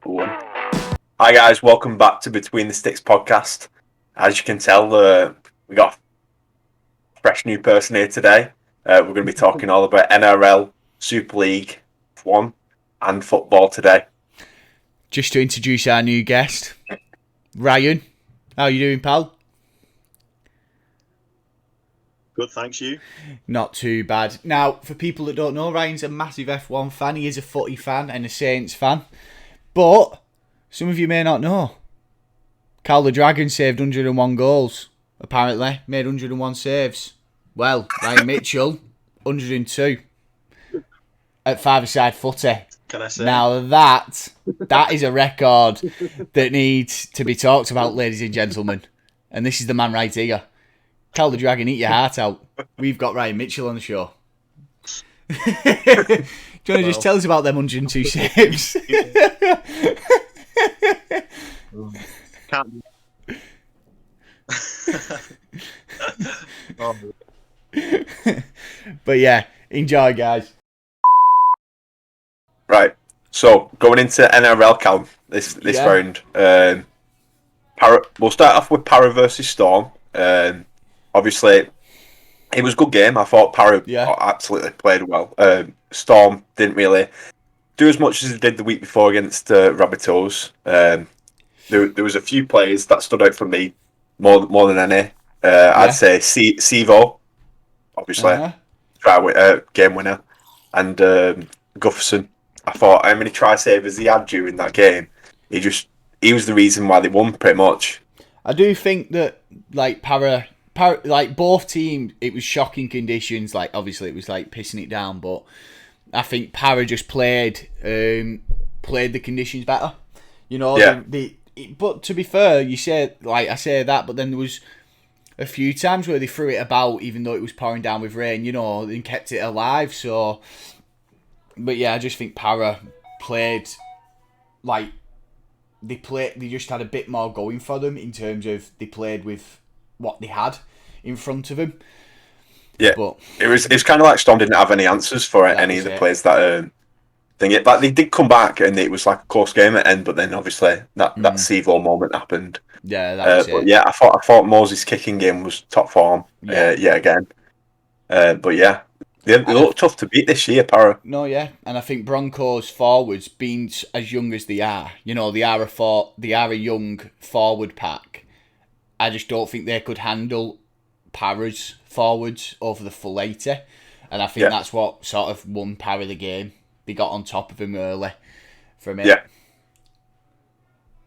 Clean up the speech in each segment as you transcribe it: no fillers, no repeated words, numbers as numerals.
one. Hi guys, welcome back to Between the Sticks podcast. As you can tell, we got a fresh new person here today. We're going to be talking all about NRL, Super League, F1 and football today. Just to introduce our new guest, Ryan. How you doing, pal? Good, thanks, you. Not too bad. Now, for people that don't know, Ryan's a massive F1 fan. He is a footy fan and a Saints fan. But some of you may not know. Carl the Dragon saved 101 goals, apparently. Made 101 saves. Well, Ryan Mitchell, 102 at five-a-side footy. Can I say? Now that is a record that needs to be talked about, ladies and gentlemen. And this is the man right here. Carl the Dragon, eat your heart out. We've got Ryan Mitchell on the show. Do you want to just tell us about them 102 saves? Can't. But yeah, enjoy, guys. Right, so going into NRL count this round. We'll start off with Para versus Storm. Obviously, it was a good game. I thought Para absolutely played well. Storm didn't really do as much as they did the week before against Rabbitohs. There was a few players that stood out for me more than any. I'd say Sevo, obviously, game winner, and Gufferson. I thought how many try savers he had during that game. He was the reason why they won, pretty much. I do think that like Para, like both teams, it was shocking conditions. Like obviously it was like pissing it down, but I think Para just played the conditions better. You know, but to be fair, you say like I say that, but then there was a few times where they threw it about, even though it was pouring down with rain. You know, and kept it alive. So, but yeah, I just think Para played like. They just had a bit more going for them in terms of they played with what they had in front of them. Yeah, but it's kind of like Storm didn't have any answers for any of the players that Like they did come back and it was like a close game at the end, but then obviously that Sevo moment happened. Yeah, that was it. But yeah, I thought Moses' kicking game was top form yet again. But yeah. They look tough to beat this year, Para. No, yeah, and I think Broncos forwards, being as young as they are, you know, they are a young forward pack. I just don't think they could handle Para's forwards over the full 80, and I think that's what sort of won Para the game. They got on top of him early for a minute. Yeah.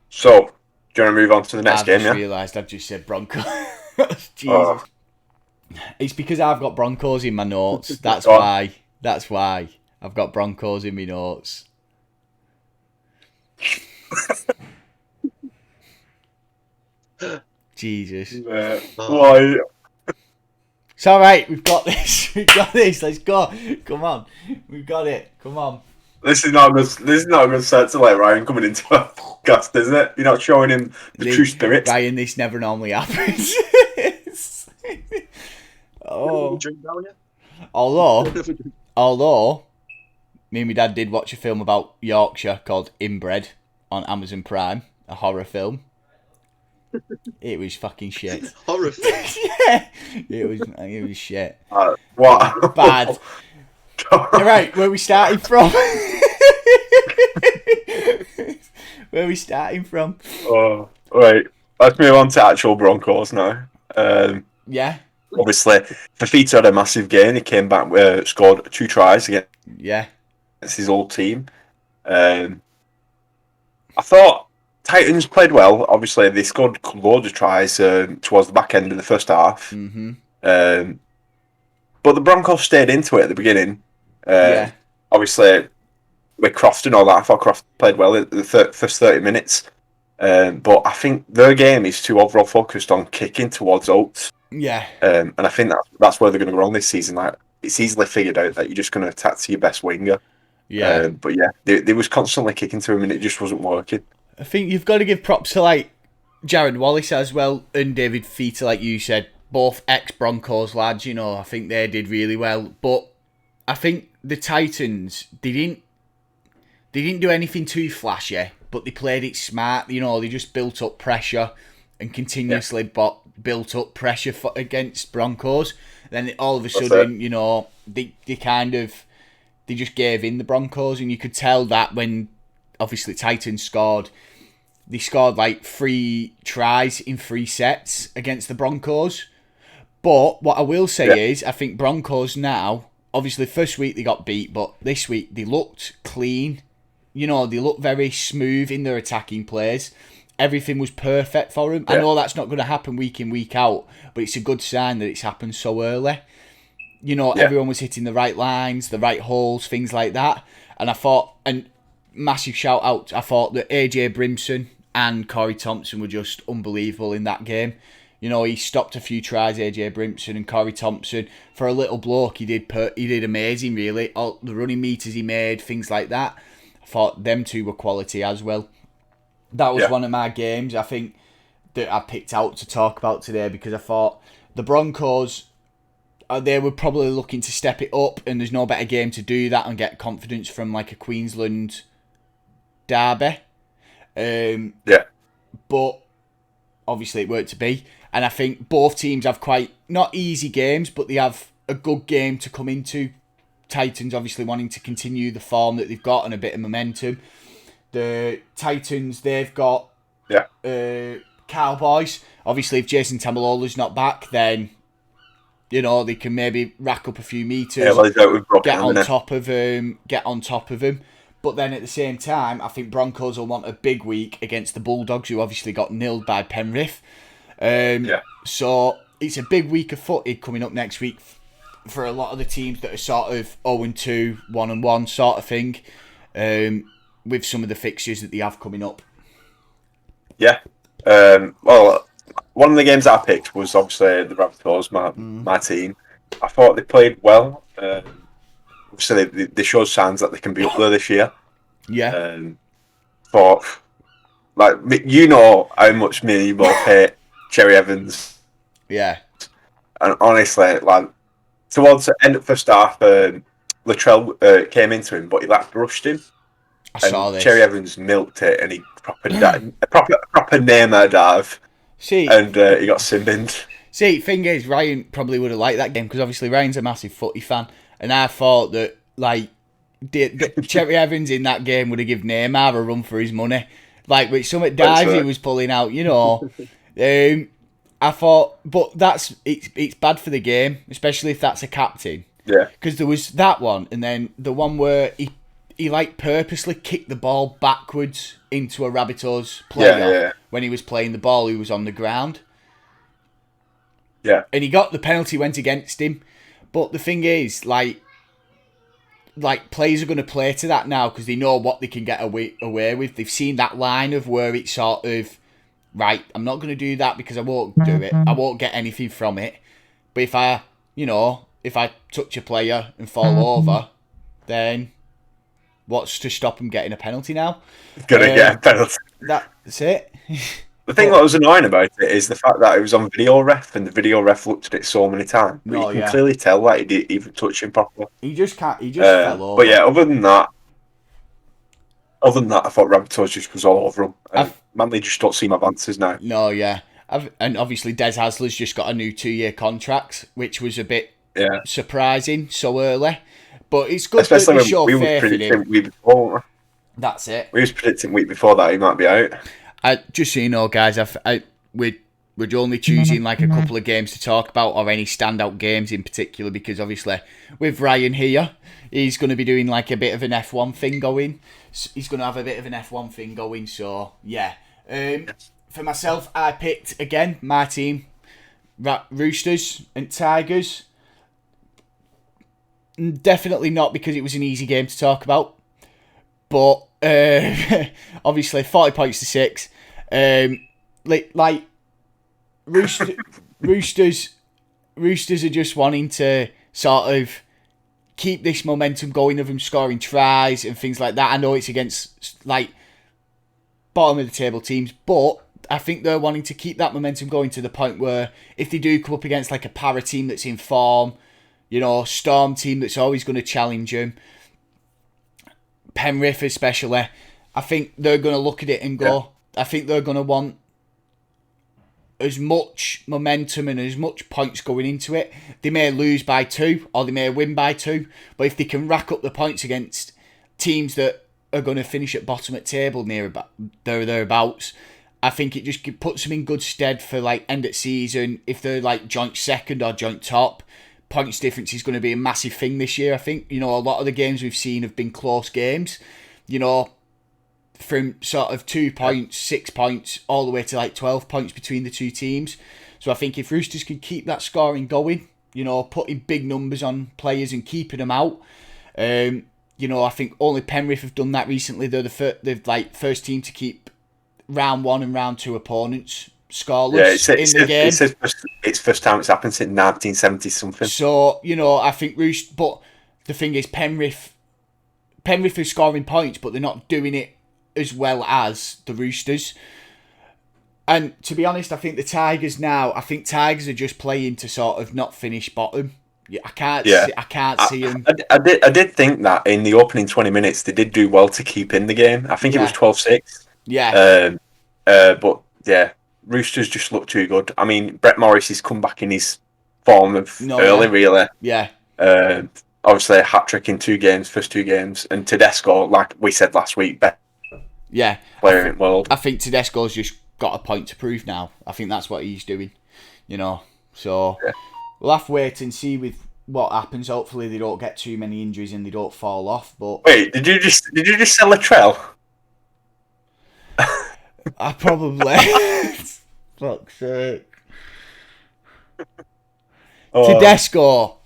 So, do you want to move on to the next game? I just realised I've just said Broncos. Jesus. Oh. It's because I've got Broncos in my notes. That's why. That's why I've got Broncos in my notes. Jesus. Why? It's all right. We've got this. Let's go. Come on. We've got it. Come on. This is not a good set to let Ryan coming into a podcast, is it? You're not showing him the true spirit. Ryan, this never normally happens. Oh. Although, me and my dad did watch a film about Yorkshire called Inbred on Amazon Prime, a horror film. It was fucking shit. Horror film? Yeah, it was shit. What? Bad. Right, where we starting from? Oh, right. Let's move on to actual Broncos now. Yeah. Obviously, Fafita had a massive game. He came back, scored 2 tries against his old team. I thought Titans played well. Obviously, they scored loads of tries towards the back end of the first half. Mm-hmm. But the Broncos stayed into it at the beginning. Obviously, with Croft and all that, I thought Croft played well in the first 30 minutes. But I think their game is too overall focused on kicking towards Oates. Yeah. And I think that's where they're going to go wrong this season. Like, it's easily figured out that you're just going to attack to your best winger. Yeah. But yeah, they was constantly kicking to him and it just wasn't working. I think you've got to give props to like Jared Wallace as well and David Fafita, like you said, both ex-Broncos lads, you know. I think they did really well. But I think the Titans, they didn't do anything too flashy. but they played it smart. You know, they just built up pressure and continuously built up pressure against Broncos. Then all of a sudden, you know, they just gave in the Broncos, and you could tell that when obviously Titans scored. They scored like 3 tries in 3 sets against the Broncos. But what I will say is, I think Broncos now, obviously first week they got beat, but this week they looked clean. You know, they looked very smooth in their attacking plays. Everything was perfect for them. I know that's not going to happen week in, week out, but it's a good sign that it's happened so early. You know, everyone was hitting the right lines, the right holes, things like that. And I thought, and massive shout out, I thought that AJ Brimson and Corey Thompson were just unbelievable in that game. You know, he stopped a few tries, AJ Brimson, and Corey Thompson. For a little bloke, he did amazing, really. All the running meters he made, things like that. I thought them two were quality as well. That was one of my games, I think, that I picked out to talk about today, because I thought the Broncos, they were probably looking to step it up, and there's no better game to do that and get confidence from like a Queensland derby. But obviously it weren't to be. And I think both teams have quite, not easy games, but they have a good game to come into. Titans obviously wanting to continue the form that they've got and a bit of momentum. The Titans, they've got Cowboys. Obviously, if Jason Tamalola's not back, then, you know, they can maybe rack up a few meters, get on top of him. But then at the same time, I think Broncos will want a big week against the Bulldogs, who obviously got nilled by Penrith. So it's a big week of footy coming up next week for a lot of the teams that are sort of 0-2, 1-1 sort of thing, with some of the fixtures that they have coming up. Yeah. Well, one of the games that I picked was obviously the Raptors, my team. I thought they played well. Obviously, they showed signs that they can be up there this year. Yeah. But, like, you know how much me and you both hate Cherry Evans. Yeah. And honestly, like, towards the end of the first half, Latrell came into him, but he rushed him. I saw this. Cherry Evans milked it, and he proper Neymar dive. And he got sin-binned. See, thing is, Ryan probably would have liked that game, because obviously Ryan's a massive footy fan, and I thought that, like, Cherry Evans in that game would have given Neymar a run for his money. Like, with some dives he was pulling out, you know. I thought, but it's bad for the game, especially if that's a captain. Yeah. Because there was that one, and then the one where he like purposely kicked the ball backwards into a Rabbitohs player when he was playing the ball who was on the ground. Yeah. And he got the penalty, went against him. But the thing is, like players are going to play to that now because they know what they can get away with. They've seen that line of where it's sort of, right, I'm not going to do that because I won't do it. I won't get anything from it. But if I touch a player and fall over, then what's to stop him getting a penalty now? Gonna get a penalty. That's it. The thing that was annoying about it is the fact that it was on video ref, and the video ref looked at it so many times. But you can clearly tell that he didn't even touch him properly. He just fell over. But yeah, other than that, I thought Rabbitohs just was all over him. Manly just don't seem advances now. No, yeah. And obviously Des Hasler's just got a new 2-year contract, which was a bit surprising so early. But it's good especially that they show when we faith were in predicting him. week before. That's it. We was predicting week before that he might be out. Just so you know, guys, we're only choosing like a couple of games to talk about, or any standout games in particular, because obviously with Ryan here, he's going to be doing like a bit of an F1 thing going. He's going to have a bit of an F1 thing going, so yeah. For myself, I picked, again, my team, Roosters and Tigers. Definitely not because it was an easy game to talk about. But obviously 40 points to 6. Like Roosters are just wanting to sort of keep this momentum going of them scoring tries and things like that. I know it's against like bottom of the table teams, but I think they're wanting to keep that momentum going to the point where if they do come up against like a Para team that's in form, you know, Storm team that's always going to challenge them, Penrith especially, I think they're going to look at it and go, I think they're going to want as much momentum and as much points going into it. They may lose by 2 or they may win by 2, but if they can rack up the points against teams that are going to finish at bottom at table thereabouts, I think it just puts them in good stead for like end of season. If they're like joint second or joint top, points difference is going to be a massive thing this year. I think, you know, a lot of the games we've seen have been close games, you know, from sort of 2 points, 6 points, all the way to like 12 points between the two teams. So I think if Roosters can keep that scoring going, you know, putting big numbers on players and keeping them out, you know, I think only Penrith have done that recently. They're the first team to keep round 1 and round 2 opponents scoreless in the game. It's first time it's happened since 1970 something. So, you know, I think but the thing is Penrith are scoring points, but they're not doing it as well as the Roosters. And to be honest, I think the Tigers are just playing to sort of not finish bottom. I can't see them. I did think that in the opening 20 minutes they did do well to keep in the game. I think it was 12-6. Yeah. But yeah, Roosters just look too good. I mean, Brett Morris has come back in his form of really. Yeah. Obviously a hat-trick in first 2 games, and Tedesco, like we said last week, best player in the world. I think Tedesco's just got a point to prove now. I think that's what he's doing, you know. So we'll have to wait and see with what happens. Hopefully they don't get too many injuries and they don't fall off. But wait, did you just sell Latrell? I probably. Fuck's sake. Tedesco.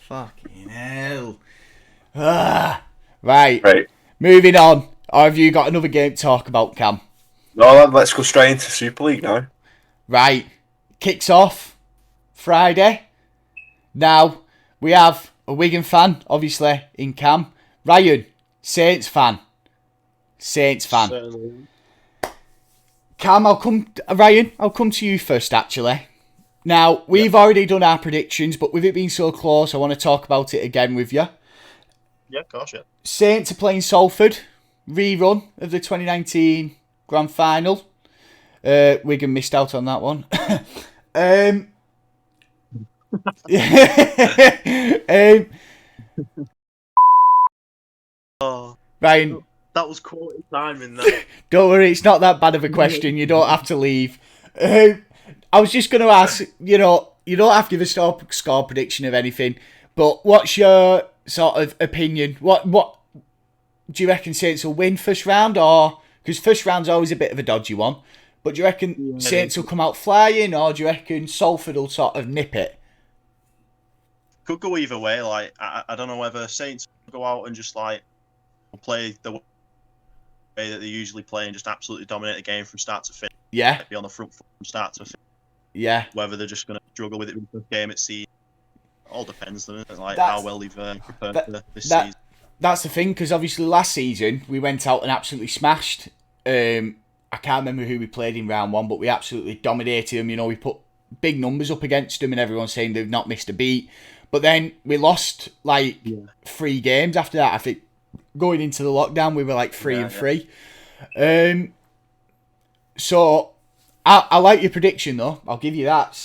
Fucking hell. Right. Moving on. Or have you got another game to talk about, Cam? No, let's go straight into Super League now. Right. Kicks off Friday. Now, we have a Wigan fan, obviously, in Cam. Ryan, Saints fan. Certainly. Cam, I'll come to you first, actually. Now, we've already done our predictions, but with it being so close, I want to talk about it again with you. Yeah, gosh, yeah. Saints are playing Salford. Rerun of the 2019 Grand Final. Wigan missed out on that one. Ryan, that was quality timing. That. Don't worry, it's not that bad of a question. You don't have to leave. I was just going to ask, you know, you don't have to give a score prediction of anything, but what's your sort of opinion? What do you reckon Saints will win first round, or because first round's always a bit of a dodgy one? But do you reckon Saints will come out flying, or do you reckon Salford will sort of nip it? Could go either way. Like I don't know whether Saints will go out and just like play the way that they usually play and just absolutely dominate the game from start to finish. Yeah. Be on the front foot from start to finish. Yeah. Whether they're just going to struggle with it in the game at sea, all depends on it. Like how well they've prepared for this season. That's the thing, because obviously last season we went out and absolutely smashed. I can't remember who we played in round 1, but we absolutely dominated them. You know, we put big numbers up against them, and everyone's saying they've not missed a beat. But then we lost 3 games after that. I think going into the lockdown we were like 3-3. So I like your prediction though. I'll give you that.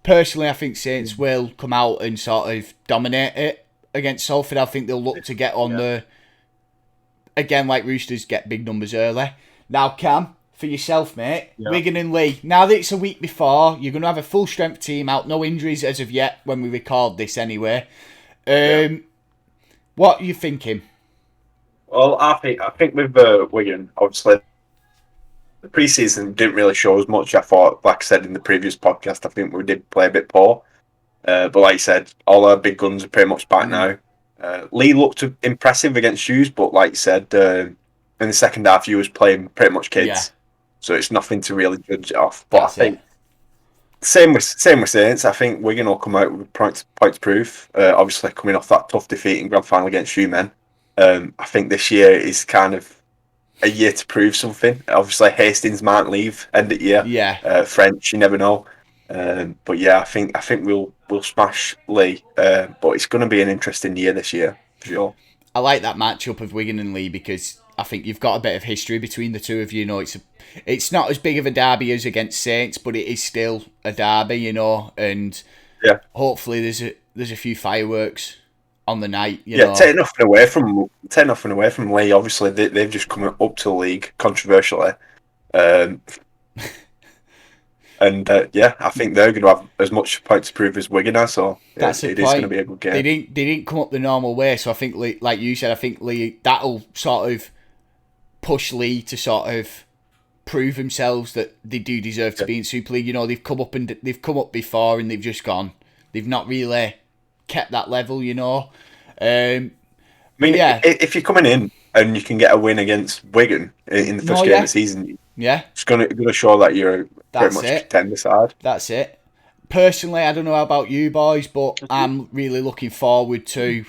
I think Saints will come out and sort of dominate it against Salford. I think they'll look to get on the, again, like Roosters, get big numbers early. Now, Cam, for yourself, mate, Wigan and Lee. Now that it's a week before, you're going to have a full strength team out. No injuries as of yet when we record this anyway. What are you thinking? Well, I think with Wigan, obviously, the pre-season didn't really show as much. I thought, like I said in the previous podcast, I think we did play a bit poor. But like I said, all our big guns are pretty much back now. Lee looked impressive against Hughes, but like you said, in the second half, he was playing pretty much kids. Yeah. So it's nothing to really judge it off. But I think same with Saints. I think Wigan will come out with points proof. Obviously, coming off that tough defeat in grand final against Shoemen. I think this year is kind of a year to prove something. Obviously, Hastings might leave end of year. Yeah. French, you never know. But yeah, I think we'll smash Lee. But it's going to be an interesting year this year for sure. I like that matchup of Wigan and Lee because I think you've got a bit of history between the two of you. You know, it's not as big of a derby as against Saints, but it is still a derby. You know, and hopefully there's a few fireworks on the night. You know, take nothing away from Lee. Obviously, they've just come up to the league controversially. And I think they're going to have as much point to prove as Wigan are. So that's it is going to be a good game. They didn't come up the normal way. So I think, Lee, like you said, I think Lee, that'll sort of push Lee to sort of prove themselves that they do deserve to be in Super League. You know, they've come up before and they've just gone. They've not really kept that level. You know. I mean, if you're coming in and you can get a win against Wigan in the first game of the season, it's going to show that you're pretty much a contender side. That's it. Personally, I don't know about you boys, but I'm really looking forward to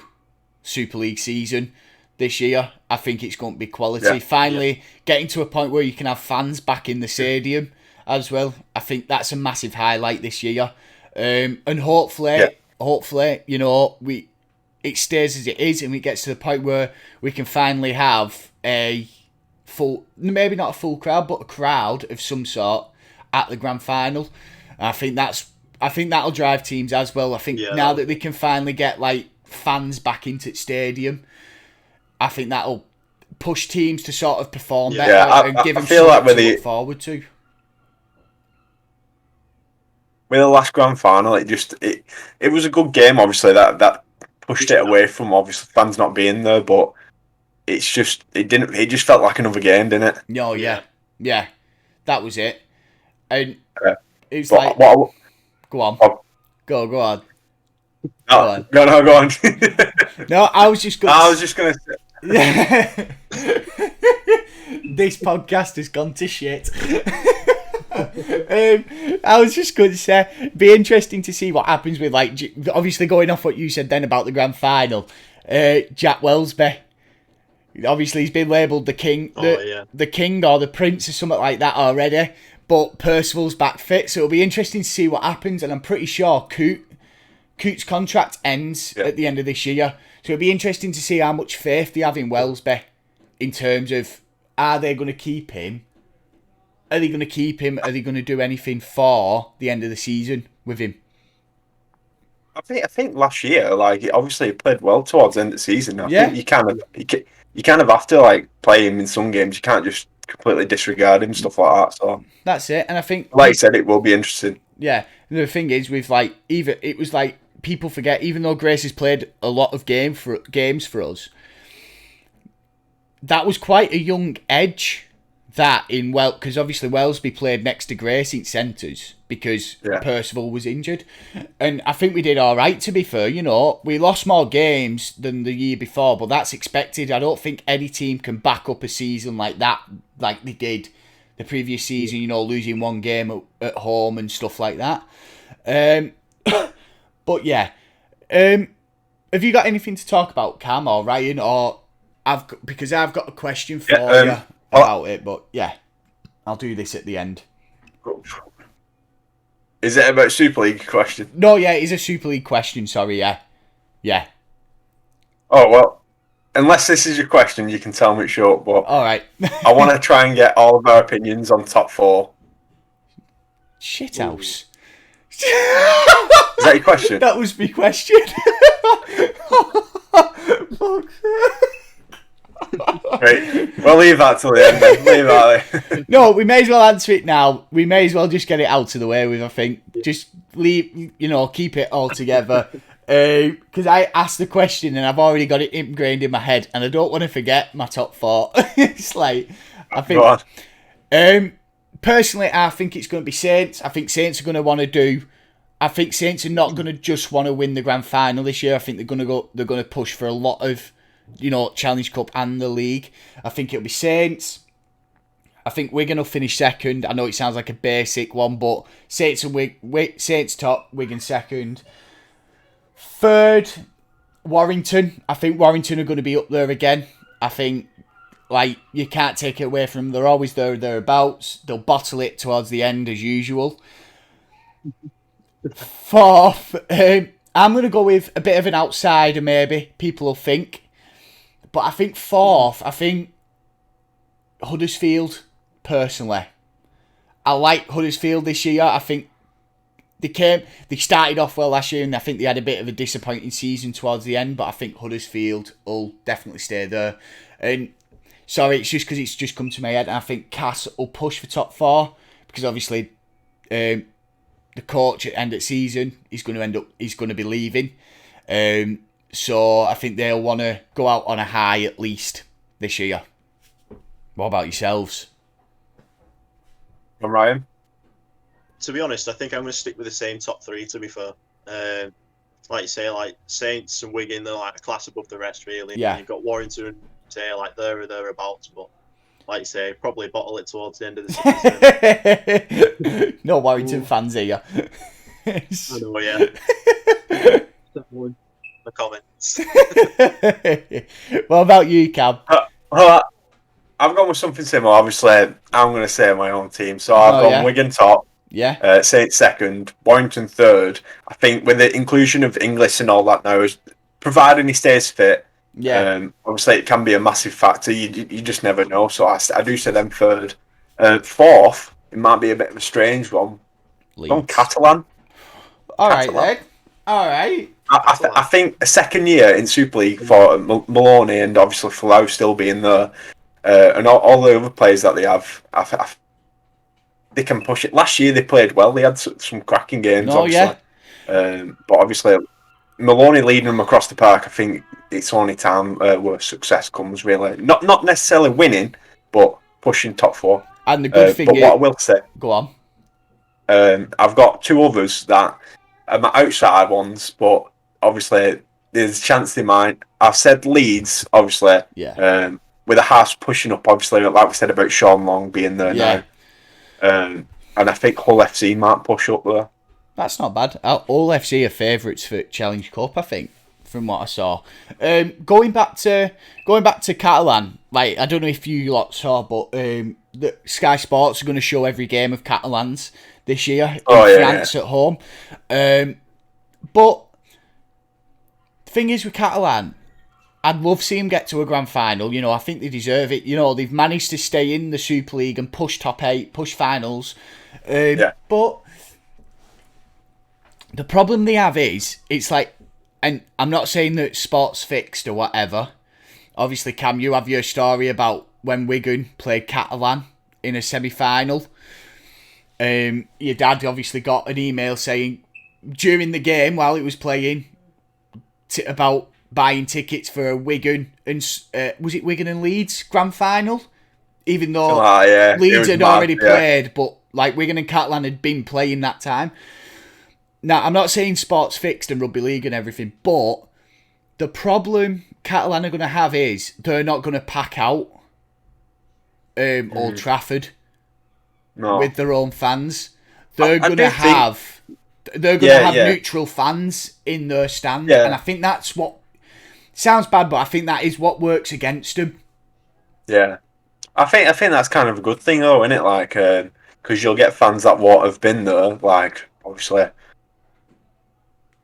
Super League season this year. I think it's going to be quality. Finally getting to a point where you can have fans back in the stadium as well. I think that's a massive highlight this year. And hopefully, you know, it stays as it is and it gets to the point where we can finally have a full, maybe not a full crowd, but a crowd of some sort at the grand final. I think that'll drive teams as well. I think now that they can finally get like fans back into the stadium, I think that'll push teams to sort of perform better and give them something to look forward to. With the last grand final, it was a good game. Obviously, that pushed it away from obviously fans not being there, but it just felt like another game, didn't it? No, yeah, that was it. And it's but like, go on. No, go on. Go on. No, I was just going to say. This podcast has gone to shit. I was just going to say, it'd be interesting to see what happens with, like, obviously going off what you said then about the grand final. Jack Wellsby, obviously he's been labelled the king, the king or the prince or something like that already. But Percival's back fit, so it'll be interesting to see what happens. And I'm pretty sure Coot's contract ends at the end of this year, so it'll be interesting to see how much faith they have in Wellsby in terms of, are they going to keep him? Are they going to keep him? Are they going to do anything for the end of the season with him? I think last year, like, obviously he played well towards the end of the season. I think you kind of have to like play him in some games. You can't just completely disregard him, stuff like that. So that's it. And I think, like I said, it will be interesting. Yeah, the thing is with like, even it was like, people forget, even though Grace has played a lot of games for us, that was quite a young edge. That in because obviously Wellsby played next to Grace in centres because Percival was injured, and I think we did all right, to be fair. You know, we lost more games than the year before, but that's expected. I don't think any team can back up a season like that, like they did the previous season. You know, losing one game at home and stuff like that. But yeah, have you got anything to talk about, Cam or Ryan, or because I've got a question for you about it, but yeah, I'll do this at the end. Is it about Super League question? No, yeah, it's a Super League question, sorry, yeah. Oh, well, unless this is your question, you can tell me it's short, but alright. I want to try and get all of our opinions on top 4. Shithouse. Is that your question? That was my question. Fuck. Right, we'll leave that till the end then. Leave that there. No, we may as well answer it now. We may as well just get it out of the way with, I think. Just leave, keep it all together. Because I asked the question and I've already got it ingrained in my head and I don't want to forget my top 4. It's like, I think... Go on. Personally, I think it's going to be Saints. I think Saints are going to want to do... I think Saints are not going to just want to win the grand final this year. I think they're going to push for a lot of, Challenge Cup and the league. I think it'll be Saints. I think Wigan will finish second. I know it sounds like a basic one, but Saints and Saints top, Wigan second. Third, Warrington. I think Warrington are going to be up there again. I think, you can't take it away from them. They're always there or thereabouts. They'll bottle it towards the end as usual. Fourth, I'm going to go with a bit of an outsider maybe, people will think. But I think fourth, I think Huddersfield, personally. I like Huddersfield this year. I think they started off well last year, and I think they had a bit of a disappointing season towards the end, but I think Huddersfield will definitely stay there. And sorry, it's just because it's just come to my head, and I think Cass will push for top 4, because obviously the coach at end of season he's going to be leaving. So I think they'll want to go out on a high at least this year. What about yourselves? I'm Ryan. To be honest, I think I'm going to stick with the same top 3, to be fair. Like you say, like Saints and Wigan, they're like a class above the rest, really. Yeah. And you've got Warrington and say like they're thereabouts, but like you say, probably bottle it towards the end of the season. No Warrington fans here. I know, yeah. The comments. What about you, Cam? Well, I've gone with something similar. Obviously, I'm going to say my own team. So I've gone Wigan top. Yeah. Saints second. Warrington third. I think with the inclusion of Inglis and all that now, providing he stays fit, obviously it can be a massive factor. You just never know. So I do say them third. Fourth, it might be a bit of a strange one. On Catalan. All right, then. All right. I think a second year in Super League for Maloney and obviously Falau still being there, and all the other players that they have, they can push it. Last year they played well. They had some cracking games, obviously. Yeah. But obviously Maloney leading them across the park, I think it's only time where success comes, really. Not necessarily winning, but pushing top 4. And the good thing is... But what I will say... Go on. I've got 2 others that are my outside ones, but obviously there's a chance they might. I've said Leeds, obviously. Yeah. With a Haas pushing up, obviously, like we said about Sean Long being there now. And I think Hull FC might push up there. That's not bad. Hull FC are favourites for Challenge Cup, I think, from what I saw. Going back to Catalan, like I don't know if you lot saw, but the Sky Sports are going to show every game of Catalans this year in France at home. But the thing is with Catalan, I'd love to see them get to a grand final. You know, I think they deserve it. You know, they've managed to stay in the Super League and push top 8, push finals. But the problem they have is, it's like, and I'm not saying that sports fixed or whatever. Obviously, Cam, you have your story about when Wigan played Catalan in a semi-final. Your dad obviously got an email saying during the game while it was playing about buying tickets for a Wigan and was it Wigan and Leeds grand final? Even though Leeds had already played, but like Wigan and Catalan had been playing that time. Now, I'm not saying sports fixed and rugby league and everything, but the problem Catalan are going to have is they're not going to pack out Old Trafford with their own fans. They're going to have neutral fans in their stand, and I think that's what sounds bad, but I think that is what works against them. Yeah, I think that's kind of a good thing, though, isn't it? Like, because you'll get fans that won't have been there. Like, obviously,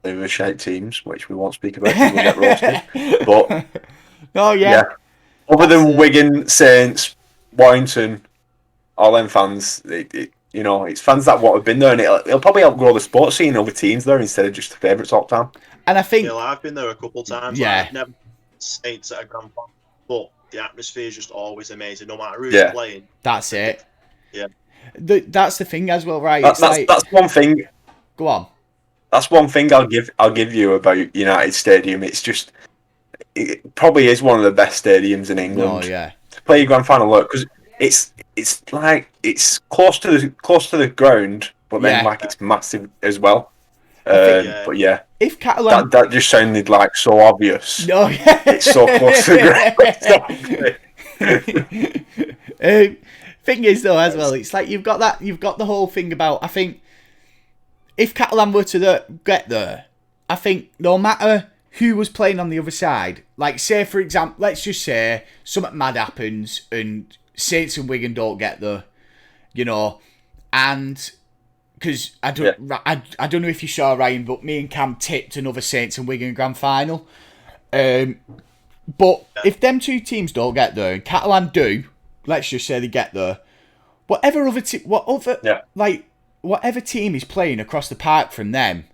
they were shite teams, which we won't speak about. We'll get roasted. But other than Wigan, Saints, Warrington, all them fans, it's fans that won't have been there, and it'll probably help grow the sports scene over teams there instead of just the favourites all the time. And I think I've been there a couple of times. Yeah, I've never Saints at a grand final, but the atmosphere is just always amazing, no matter who's playing. That's it. Yeah, that's the thing as well, right? That's one thing. Go on. That's one thing I'll give you about United Stadium. It's just it probably is one of the best stadiums in England. Oh yeah. To play your grand final, look, because it's like it's close to the ground, but then like it's massive as well. But yeah, if Catalan that just sounded like so obvious. No, yeah. It's so close to the ground. Thing is though, as well, it's like you've got the whole thing about. I think if Catalan were to get there, I think no matter who was playing on the other side, like say for example, let's just say something mad happens and Saints and Wigan don't get there, and. Because I don't know if you saw, Ryan, but me and Cam tipped another Saints and Wigan grand final. But if them two teams don't get there, and Catalan do, let's just say they get there, whatever team is playing across the park from them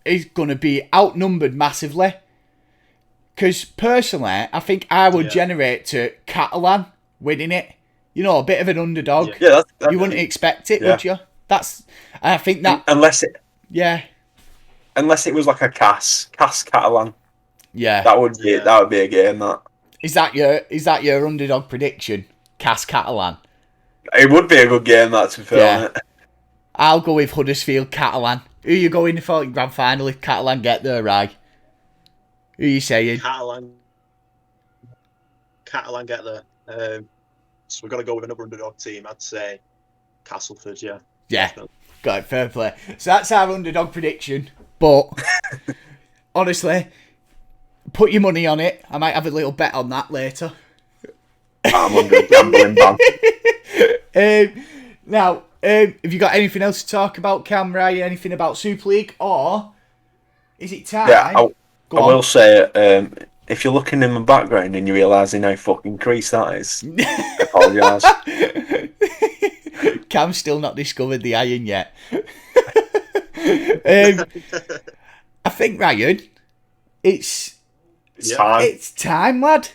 is going to be outnumbered massively. Because personally, I think I would generate to Catalan winning it. You know, a bit of an underdog. Yeah, you wouldn't expect it, would you? I think that unless it was like a Cas Catalan. Yeah, that would be a game. That is that your underdog prediction? Cas Catalan. It would be a good game. That, to be fair on it. I'll go with Huddersfield Catalan. Who you going for in grand final if Catalan get there, right? Who are you saying? Catalan get there. So we've got to go with another underdog team. I'd say Castleford, yeah. Yeah, definitely. Got it, fair play. So that's our underdog prediction. But, honestly, put your money on it. I might have a little bet on that later. I'm under a gambling ban. Now, have you got anything else to talk about, Cam, Ryan? Anything about Super League? Or is it time? Yeah, I will say, if you're looking in my background and you're realising how fucking creased that is, I apologise. Cam's still not discovered the iron yet. I think, Ryan, it's time. It's time, lad.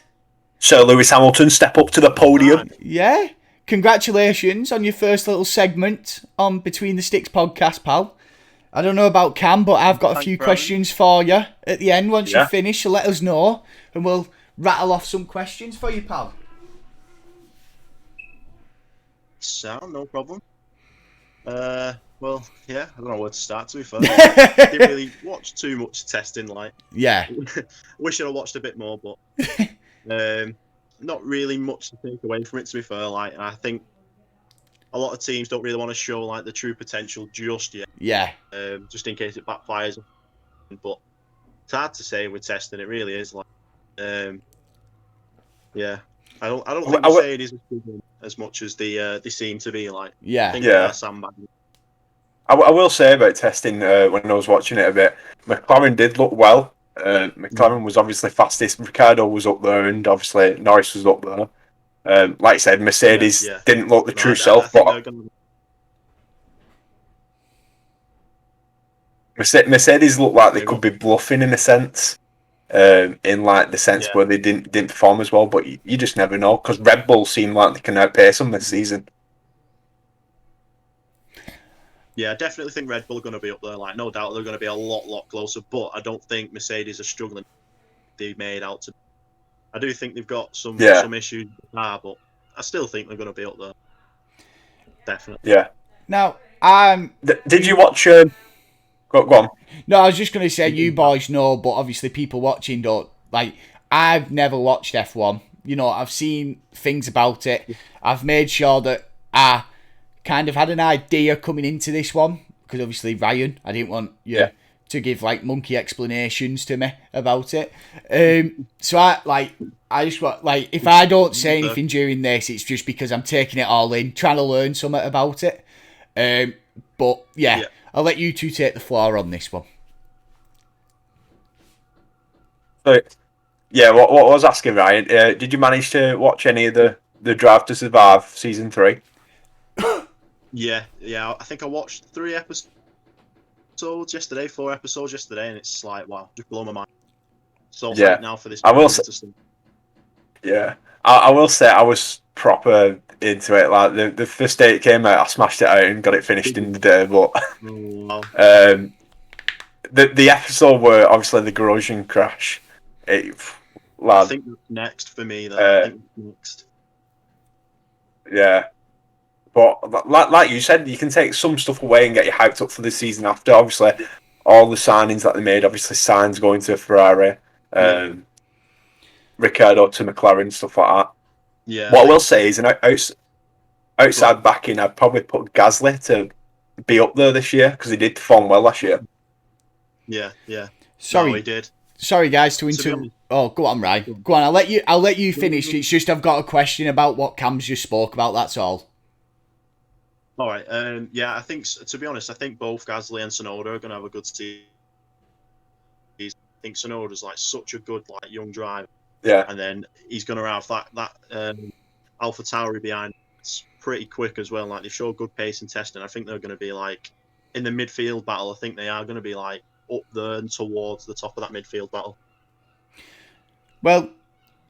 Sir Lewis Hamilton, step up to the podium. Yeah. Congratulations on your first little segment on Between the Sticks podcast, pal. I don't know about Cam, but I've got a few questions for you at the end once you finish, so let us know and we'll rattle off some questions for you, pal. Sound, no problem. Well, yeah, I don't know where to start, to be fair. I didn't really watch too much testing, Yeah. Wish I'd watched a bit more, but not really much to take away from it, to be fair. And I think a lot of teams don't really want to show the true potential just yet. Yeah. Just in case it backfires. But it's hard to say with testing. It really is. Yeah. I don't think Mercedes is as much as they seem to be. Yeah. I think they're sandbagging. I will say about testing when I was watching it a bit, McLaren did look well. McLaren was obviously fastest. Ricciardo was up there, and obviously Norris was up there. Like I said, Mercedes didn't look the true self, but Mercedes looked like they could be bluffing in a sense, in the sense where they didn't perform as well. But you just never know, because Red Bull seem like they can outpace them this season. Yeah, I definitely think Red Bull are going to be up there. No doubt they're going to be a lot closer. But I don't think Mercedes are struggling. They made out to. I do think they've got some issues but I still think they're going to be up there. Definitely. Yeah. Now, did you watch? Go on. No, I was just going to say you boys know, but obviously people watching don't. I've never watched F1. I've seen things about it. I've made sure that I kind of had an idea coming into this one because obviously Ryan, I didn't want you to give monkey explanations to me about it. So I just want if I don't say anything during this, it's just because I'm taking it all in, trying to learn something about it. But I'll let you two take the floor on this one. So, what I was asking, Ryan, did you manage to watch any of the Drive to Survive season 3? Yeah. I think I watched 3 episodes yesterday, 4 episodes yesterday, and it's wow, just blow my mind. So now for this. I will say, I will say I was proper into it. The first day it came out, I smashed it out and got it finished in the day. But the episode where obviously the Grosjean crash, I think that's next for me. I think that's next. Yeah. But like you said, you can take some stuff away and get you hyped up for the season after. Obviously, all the signings that they made, obviously Sainz going to Ferrari, Ricciardo to McLaren, stuff like that. Yeah. What I will say is, outside backing, I'd probably put Gasly to be up there this year because he did perform well last year. Yeah. Sorry, he did. Sorry, guys, to interrupt. Oh, go on, Ryan. Go on. I'll let you finish. It's just I've got a question about what Cam's just spoke about. That's all. All right. I think, to be honest, I think both Gasly and Tsunoda are going to have a good season. I think Tsunoda's such a good young driver. Yeah. And then he's going to have that Alpha Tauri behind. It's pretty quick as well. Like they show good pace and testing. I think they're going to be like in the midfield battle. I think they are going to be like up there and towards the top of that midfield battle. Well,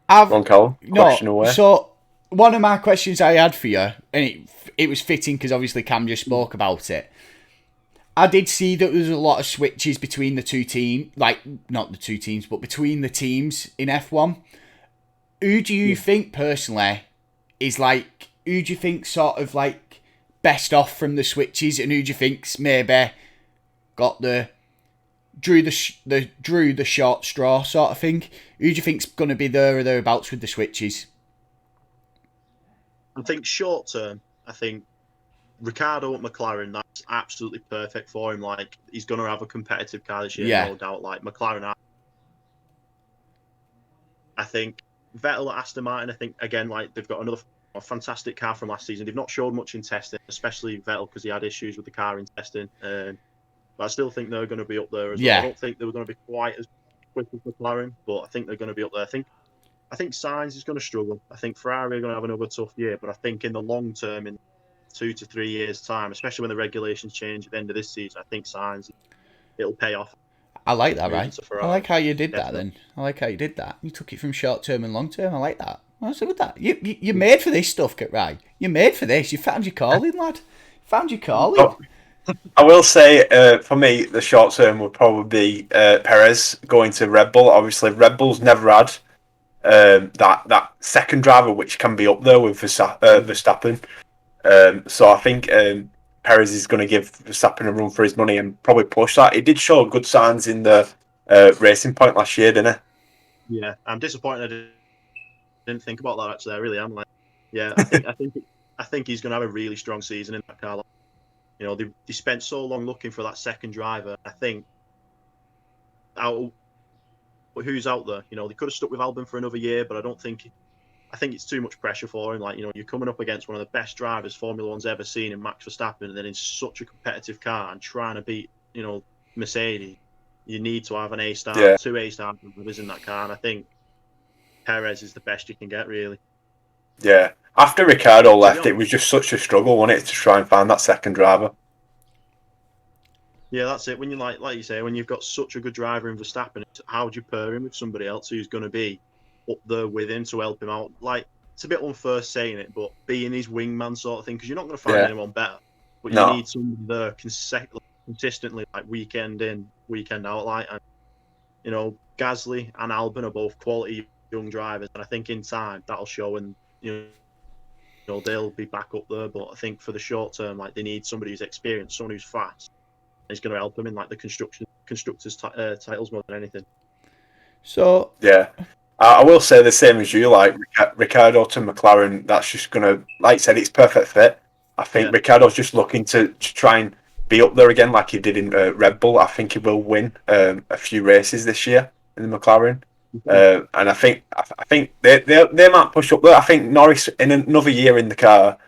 question away. So one of my questions I had for you, and it was fitting because obviously Cam just spoke about it. I did see that there was a lot of switches between the two teams, like not the two teams, but between the teams in F1. Who do you think personally is like? Who do you think sort of like best off from the switches, and who do you think's maybe got drew the short straw sort of thing? Who do you think's going to be there or thereabouts with the switches? I think short term, I think Ricciardo at McLaren, that's absolutely perfect for him. Like he's going to have a competitive car this year, no doubt. Like McLaren, I think Vettel at Aston Martin. I think again, like they've got a fantastic car from last season. They've not showed much in testing, especially Vettel because he had issues with the car in testing. But I still think they're going to be up there as well. I don't think they were going to be quite as quick as McLaren, but I think they're going to be up there. I think Sainz is going to struggle. I think Ferrari are going to have another tough year, but I think in the long term, in 2 to 3 years' time, especially when the regulations change at the end of this season, I think Sainz, it'll pay off. I like that, right? I like how you did that then. I like how you did that. You took it from short term and long term. I like that. What's up with that? You're made for this stuff, right? You're made for this. You found your calling, lad. Found your calling. Oh, I will say, for me, the short term would probably be Perez going to Red Bull. Obviously, Red Bull's never had that second driver which can be up there with Verstappen. So I think Perez is going to give Verstappen a run for his money and probably push that. He did show good signs in the Racing Point last year, didn't he? Yeah, I'm disappointed. I didn't think about that actually. I really am. Like, yeah, I think he's going to have a really strong season in that car. You know, they spent so long looking for that second driver. I think who's out there? You know, they could have stuck with Albon for another year, but I think it's too much pressure for him. Like, you know, you're coming up against one of the best drivers Formula One's ever seen in Max Verstappen, and then in such a competitive car and trying to beat, you know, Mercedes. You need to have an A-star, 2 A-star drivers in that car, and I think Perez is the best you can get, really. Yeah. After Ricciardo left, it was just such a struggle, wasn't it, to try and find that second driver? Yeah, that's it. When you like you say, when you've got such a good driver in Verstappen, how do you pair him with somebody else who's going to be up there with him to help him out? Like, it's a bit unfair saying it, but being his wingman sort of thing, because you're not going to find anyone better. But you need somebody there consistently, like weekend in, weekend out. Like, and you know, Gasly and Albon are both quality young drivers, and I think in time that'll show, and you know they'll be back up there. But I think for the short term, like they need somebody who's experienced, someone who's fast. Is going to help them in like the constructors titles more than anything. So yeah, I will say the same as you. Like Ricciardo to McLaren, that's just going to, like I said, it's perfect fit. I think Ricciardo's just looking to try and be up there again, like he did in Red Bull. I think he will win a few races this year in the McLaren, and I think they might push up there. I think Norris in another year in the car.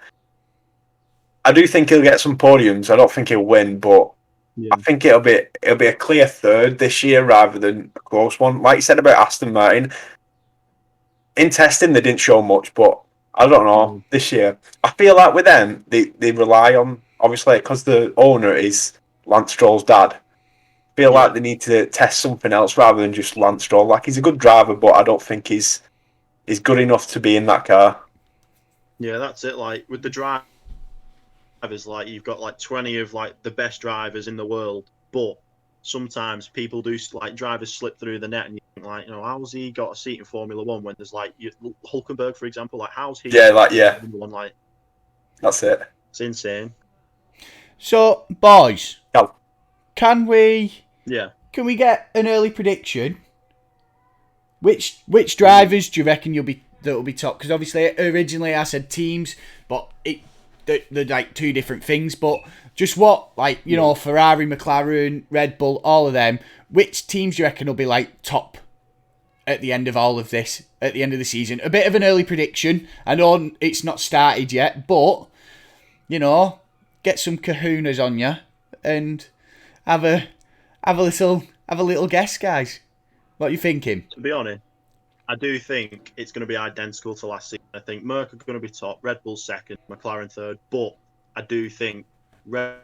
I do think he'll get some podiums. I don't think he'll win, but. Yeah. I think it'll be a clear third this year rather than a close one. Like you said about Aston Martin, in testing they didn't show much, but I don't know this year. I feel like with them they rely on, obviously because the owner is Lance Stroll's dad. I feel like they need to test something else rather than just Lance Stroll. Like he's a good driver, but I don't think he's good enough to be in that car. Yeah, that's it. Like with the drive. Like you've got like 20 of like the best drivers in the world, but sometimes people do like drivers slip through the net, and you think like, you know, how's he got a seat in Formula One when there's like Hulkenberg, for example, like how's he? One, like that's it. It's insane. So, boys, can we get an early prediction? Which drivers do you reckon that will be top? Because obviously originally I said teams, but they're like two different things, but just what, like, you know, Ferrari, McLaren, Red Bull, all of them, which teams do you reckon will be like top at the end of all of this, at the end of the season? A bit of an early prediction. I know it's not started yet, but, you know, get some kahunas on you and have a little guess, guys. What are you thinking? To be honest, I do think it's going to be identical to last season. I think Merck are going to be top, Red Bull second, McLaren third. But I do think Red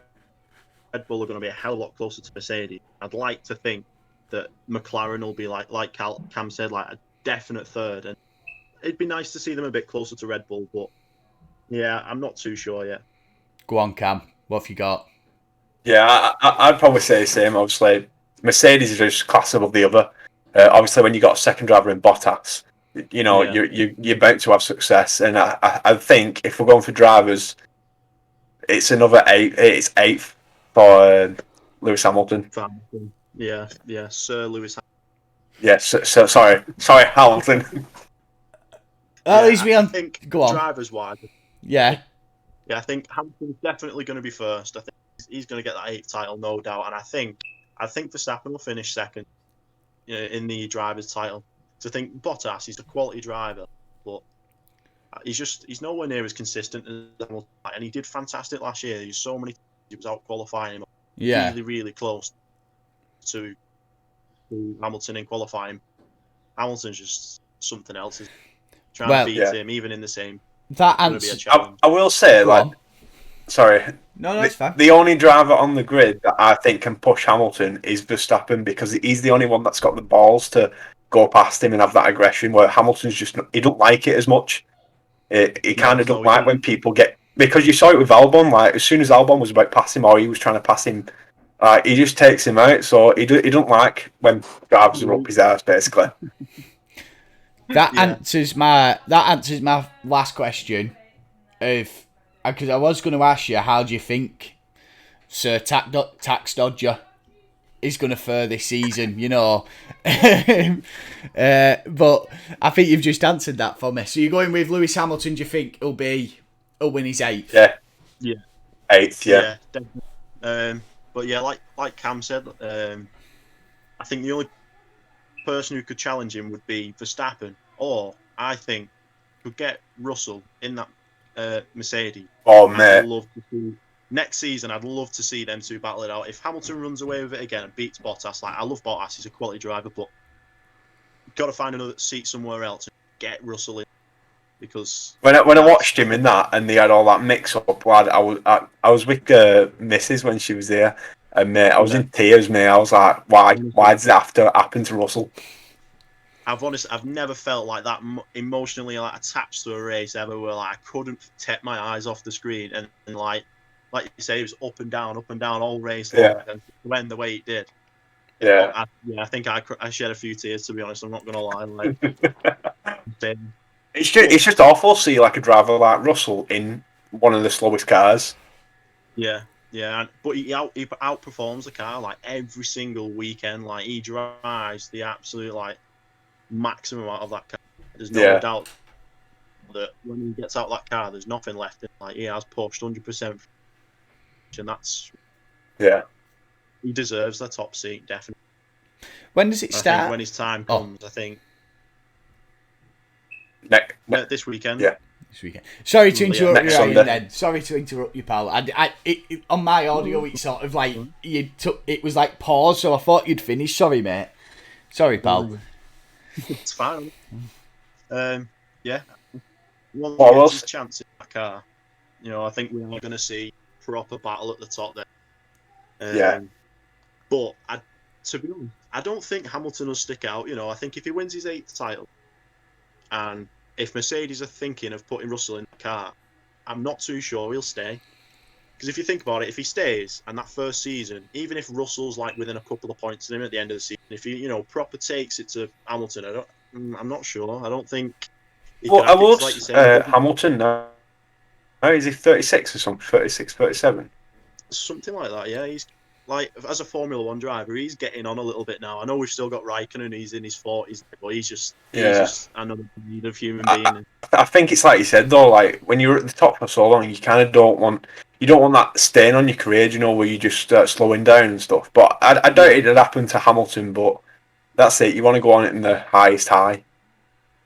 Bull are going to be a hell of a lot closer to Mercedes. I'd like to think that McLaren will be like Cam said, like a definite third, and it'd be nice to see them a bit closer to Red Bull. But yeah, I'm not too sure yet. Go on, Cam. What have you got? Yeah, I'd probably say the same. Obviously, Mercedes is just class above the other. Obviously, when you got a second driver in Bottas, you're bound to have success. And I think if we're going for drivers, it's another 8. It's 8th for Lewis Hamilton. Yeah, Sir Lewis. Yes, so sorry, Hamilton. At least we I think go on. Drivers wise. Yeah, I think Hamilton's definitely going to be first. I think he's going to get that 8th title, no doubt. And I think Verstappen will finish second in the drivers' title. So I think Bottas, he's a quality driver, but he's nowhere near as consistent as Hamilton. And he did fantastic last year. He was out qualifying him. yeah. Really, really close to Hamilton in qualifying. Hamilton's just something else. Trying to beat him, even in the same. That answer. I will say, sorry. No, it's fine. The only driver on the grid that I think can push Hamilton is Verstappen, because he's the only one that's got the balls to go past him and have that aggression, where Hamilton's he don't like it as much. He kind of don't like when people get... Because you saw it with Albon, like, as soon as Albon was about to pass him, or he was trying to pass him, he just takes him out, so he don't like when drivers are up his ass, basically. That answers my last question. Because I was going to ask you, how do you think Sir Tax Dodger is going to fare this season? But I think you've just answered that for me. So you're going with Lewis Hamilton. Do you think he'll win his 8th? Yeah. 8th. Yeah. Definitely. But yeah, like Cam said, I think the only person who could challenge him would be Verstappen, or I think could get Russell in that Mercedes. Oh man! Next season, I'd love to see them two battle it out. If Hamilton runs away with it again and beats Bottas, I love Bottas, he's a quality driver, but you've got to find another seat somewhere else and get Russell in. Because when I watched him in that and they had all that mix up, lad, I was with Mrs. when she was there, and mate, I was in tears, mate. I was like, why does that have to happen to Russell? I've never felt like that emotionally attached to a race ever, where I couldn't take my eyes off the screen, and like you say, it was up and down all race long, and when the way it did. Yeah. I think I shed a few tears, to be honest. I'm not gonna lie. It's just awful to see like a driver like Russell in one of the slowest cars. Yeah, but he outperforms the car like every single weekend. Like he drives the absolute maximum out of that car. There's no doubt that when he gets out of that car, there's nothing left. Like he has pushed 100%, and that's he deserves the top seat definitely. When does it start? When his time comes, I think. This weekend. Yeah. This weekend. Sorry to interrupt you, Ryan, then. Sorry to interrupt you, pal. On my audio, it sort of like it was like pause, so I thought you'd finish. Sorry, mate. Sorry, pal. It's fine. Yeah. One gets his chance in that car. I think we're going to see proper battle at the top there. But to be honest, I don't think Hamilton will stick out. I think if he wins his 8th title, and if Mercedes are thinking of putting Russell in the car, I'm not too sure he'll stay. Because if you think about it, if he stays and that first season, even if Russell's within a couple of points of him at the end of the season, if he proper takes it to Hamilton, I'm not sure. I don't think. I will say Hamilton now. Is he 36 or something? 36, 37? Something like that. Yeah, he's as a Formula One driver, he's getting on a little bit now. I know we've still got Raikkonen, he's in his 40s, but he's just another breed of human being. I think it's like you said though, when you're at the top for so long, you kind of don't want that stain on your career, where you just start slowing down and stuff. But I doubt it'd happen to Hamilton, but that's it. You want to go on it in the highest high.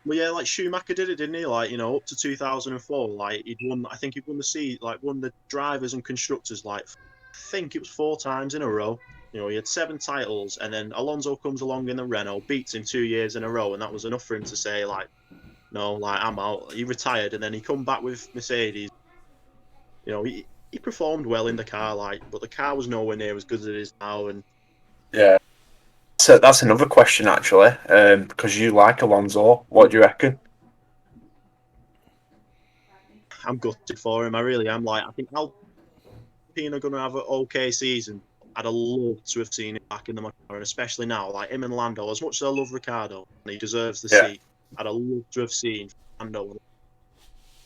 Well, yeah, Schumacher did it, didn't he? Up to 2004, he'd won. I think he'd won the drivers and constructors. I think it was 4 times in a row. You know, he had 7 titles, and then Alonso comes along in the Renault, beats him 2 years in a row, and that was enough for him to say, like, no, like, I'm out. He retired, and then he come back with Mercedes. You know, he performed well in the car, like, but the car was nowhere near as good as it is now. And yeah, so that's another question actually, because you like Alonso. What do you reckon? I'm gutted for him. I really am. Like, I think Alpine are going to have an okay season. I'd have loved to have seen him back in the McLaren, especially now. Like him and Lando, as much as I love Ricardo and he deserves the seat, I'd have loved to have seen Lando in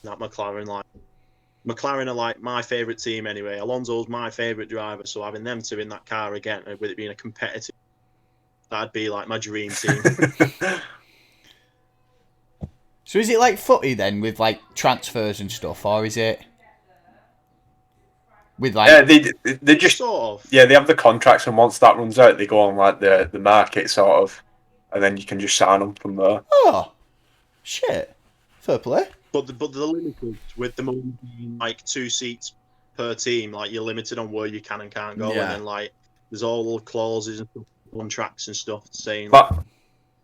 that McLaren. Like, McLaren are like my favourite team anyway. Alonso's my favourite driver, so having them two in that car again, with it being a competitive, that'd be like my dream team. So is it like footy then, with like transfers and stuff, or is it with like? Yeah, they just sort of. Yeah, they have the contracts, and once that runs out, they go on like the market sort of, and then you can just sign them from there. Oh, shit! Fair play. But they're limited with them only being like 2 seats per team. Like, you're limited on where you can and can't go, and then like there's all the clauses and stuff, contracts and stuff saying like,